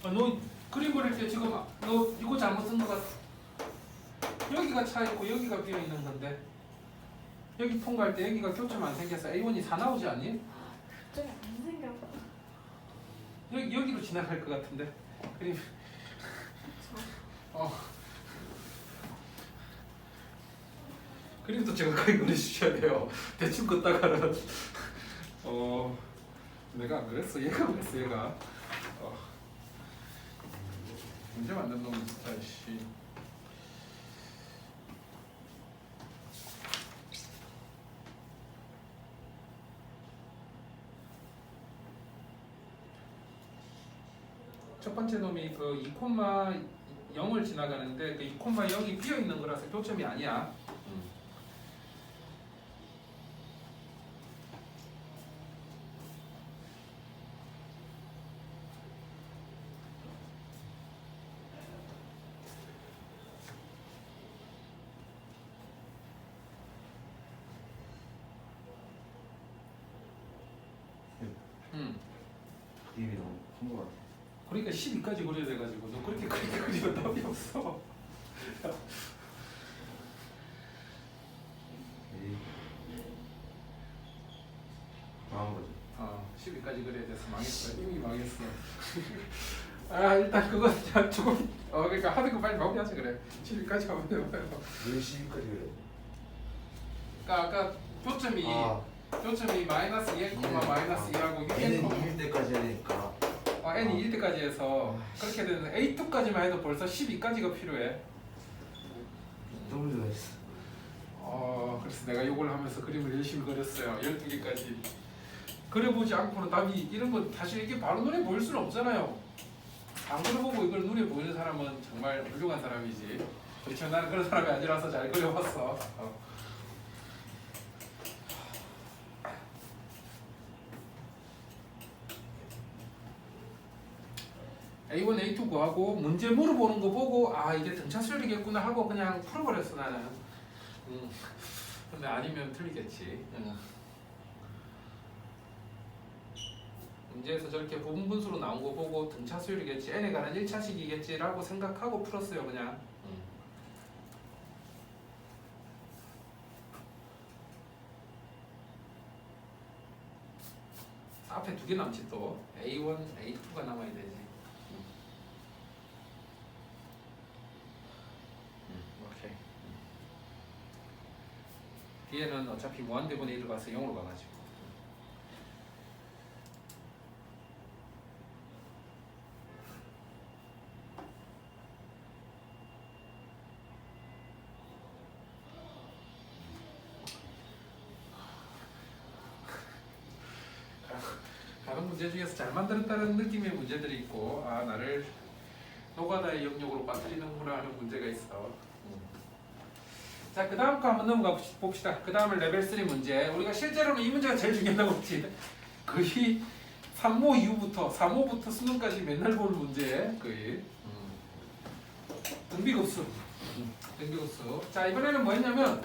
너 그림 그릴 때 지금 너 이거 잘못 쓴 것 같아. 여기가 차 있고 여기가 비어 있는 건데 여기 통과할 때 여기가 교점 안 생겨서 A1이 4 나오지 않니? 갑자기 안 생겼어. 여기로 지나갈 것 같은데 그림. 그림도 정확하게 그려주셔야 돼요. 대충 긋다가는 내가 안 그랬어. 얘가 그랬어. 얘가 문제 만든 놈 진짜 씨. 첫 번째 놈이 그 2,0을 지나가는데 그 2,0이 비어 있는 거라서 교점이 아니야. 그림이 너무 큰 거 같아. 그러니까 12까지 그려야 돼가지고 너 그렇게 그리면 답이 없어. 에이. 망한 거지. 12까지 그려야 돼서 망했어. 이미 망했어. 아 일단 그거 그냥 조금 그러니까 하는 거 빨리 마무리하자 그래. 12까지 가면 돼요. 왜 10까지 그래? 그러니까 아까 교점이 마이너스 2, 마이너스 2하고 N은 2일 때까지 해야 되니까. n이 1 때까지 해서 그렇게 되는 A2까지만 해도 벌써 12까지가 필요해. 너무 좋아했어. 그래서 내가 이걸 하면서 그림을 열심히 그렸어요. 12개까지. 그려보지 않고는 답이 이런 거 사실 이게 바로 눈에 보일 수는 없잖아요. 안 그려보고 이걸 눈에 보이는 사람은 정말 훌륭한 사람이지. 그렇죠. 나는 그런 사람이 아니라서 잘 그려봤어. A1, A2 구하고 문제 물어보는 거 보고 이게 등차 수열이겠구나 하고 그냥 풀어버렸어 나는. 근데 아니면 틀리겠지. 문제에서 저렇게 부분 분수로 나온 거 보고 등차 수열이겠지, n에 관한 1차식이겠지라고 생각하고 풀었어요 그냥. 앞에 2개 남지 또 A1, A2가 남아야 되지. 오케이. 뒤에는 어차피 무한대분의 1을 가서 0으로 가가지고. 다른 문제 중에서 잘 만들었다는 느낌의 문제들이 있고 나를 노가다의 영역으로 빠뜨리는구나 하는 문제가 있어. 자, 그 다음 거 한번 넘어가 봅시다. 그 다음은 레벨 3 문제. 우리가 실제로는 이 문제가 제일 중요하다고 했지. 거의 3모 이후부터 3호부터 수능까지 맨날 보는 문제. 거의 등비급수. 등비급수. 자, 이번에는 뭐였냐면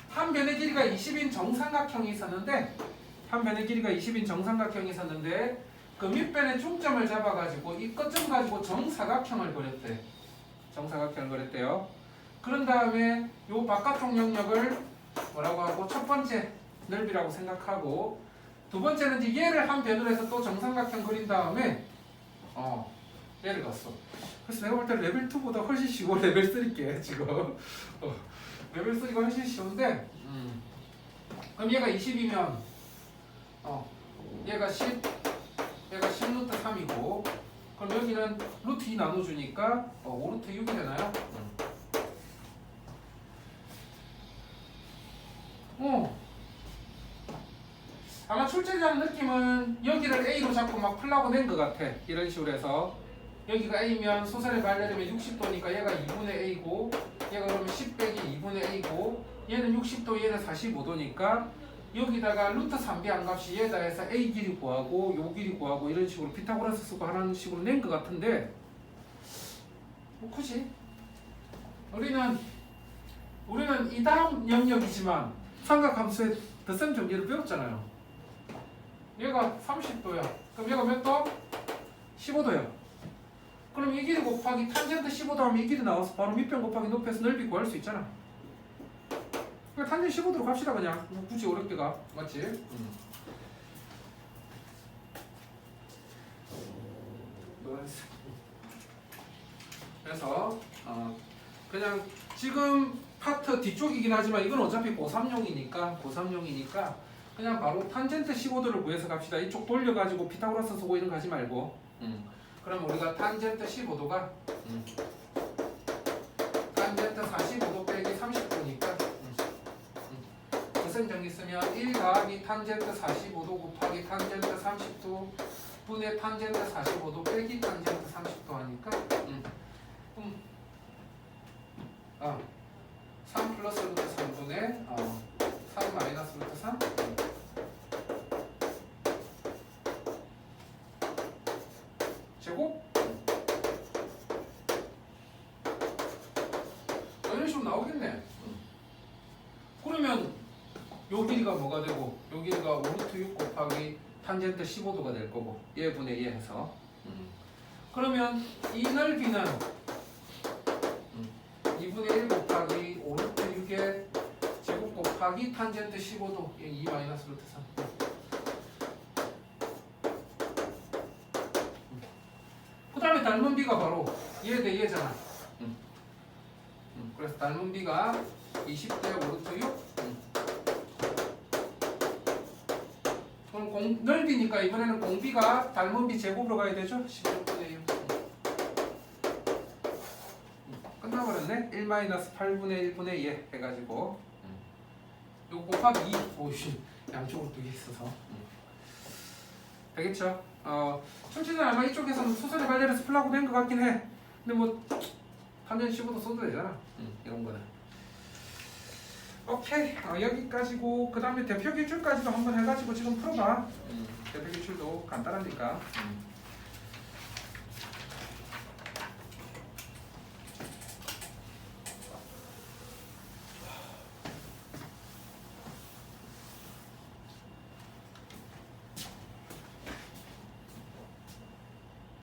한 변의 길이가 20인 정삼각형이 있었는데 한 변의 길이가 20인 정삼각형이 있었는데 그 밑변의 중점을 잡아가지고 이 끝점 가지고 정사각형을 그렸대. 정사각형을 그렸대요. 그런 다음에 요 바깥쪽 영역을 뭐라고 하고 첫 번째 넓이라고 생각하고 두 번째는 이제 얘를 한 변으로 해서 또 정삼각형 그린 다음에 얘를 갔어. 그래서 내가 볼 때 레벨 2보다 훨씬 쉬워. 레벨 3게 지금 레벨 3가 훨씬 쉬운데 그럼 얘가 20이면 얘가 10 루트 3이고 그럼 여기는 루트 2 나눠주니까 5루트 6이 되나요? 아마 출제자는 느낌은 여기를 A로 잡고 막 풀라고 낸 것 같아. 이런 식으로 해서 여기가 A면 소선을 가려면 60도니까 얘가 2분의 A고 얘가 그러면 10 빼기 2분의 a고 얘는 60도 얘는 45도니까 여기다가 루트 3배한 값이 얘다 해서 a 길이 구하고 요 길이 구하고 이런 식으로 피타고라스 쓰고 하는 식으로 낸 것 같은데 뭐 굳이 우리는 이 다음 영역이지만 삼각함수의 덧셈 정리를 배웠잖아요. 얘가 30도야. 그럼 얘가 몇 도? 15도야. 그럼 이 길이 곱하기 탄젠트 15도 하면 이 길이 나와서 바로 밑변 곱하기 높이에서 넓이 구할 수 있잖아. 그러니까 탄젠트 15도로 갑시다 그냥. 뭐 굳이 어렵게 가. 맞지? 그래서 그냥 지금 파트 뒤쪽이긴 하지만 이건 어차피 고3용이니까 그냥 바로 탄젠트 15도를 구해서 갑시다. 이쪽 돌려가지고 피타고라스 쓰고 이런 거 하지 말고 그럼 우리가 탄젠트 15도가 탄젠트 45도 빼기 30도니까 무슨 정리 쓰면 1 더하기 탄젠트 45도 곱하기 탄젠트 30도 분의 탄젠트 45도 빼기 탄젠트 30도 하니까 3 플러스 루트 3분의 3 마이너스 루트 3 제곱 이런 식으로 나오겠네. 그러면 요 길이가 뭐가 되고 요 길이가 5루트 6 곱하기 탄젠트 15도가 될 거고 얘분의 얘 해서 그러면 이 넓이는 2분의 1 곱하기 5루트 6의 제곱 곱하기 탄젠트 15도 2 마이너스 루트 3 그 다음에 닮은 비가 바로 얘 대 얘잖아. 그래서 닮은 비가 20대 5루트 6 그럼 넓이니까 이번에는 공비가 닮은 비 제곱으로 가야 되죠? 16분의 1 끝나버렸네. 1-8분의 1분의 2 해가지고 요거 곱하기 2 오씨 양쪽으로 두 개 있어서 되겠죠? 솔직히 아마 이쪽에서는 수선의 발열에서 풀라고 된 것 같긴 해. 근데 뭐 탄젠트 15도 써도 되잖아. 이런 거는 오케이. 여기까지고 그 다음에 대표 기출까지도 한번 해가지고 지금 풀어봐. 대표 기출도 간단하니까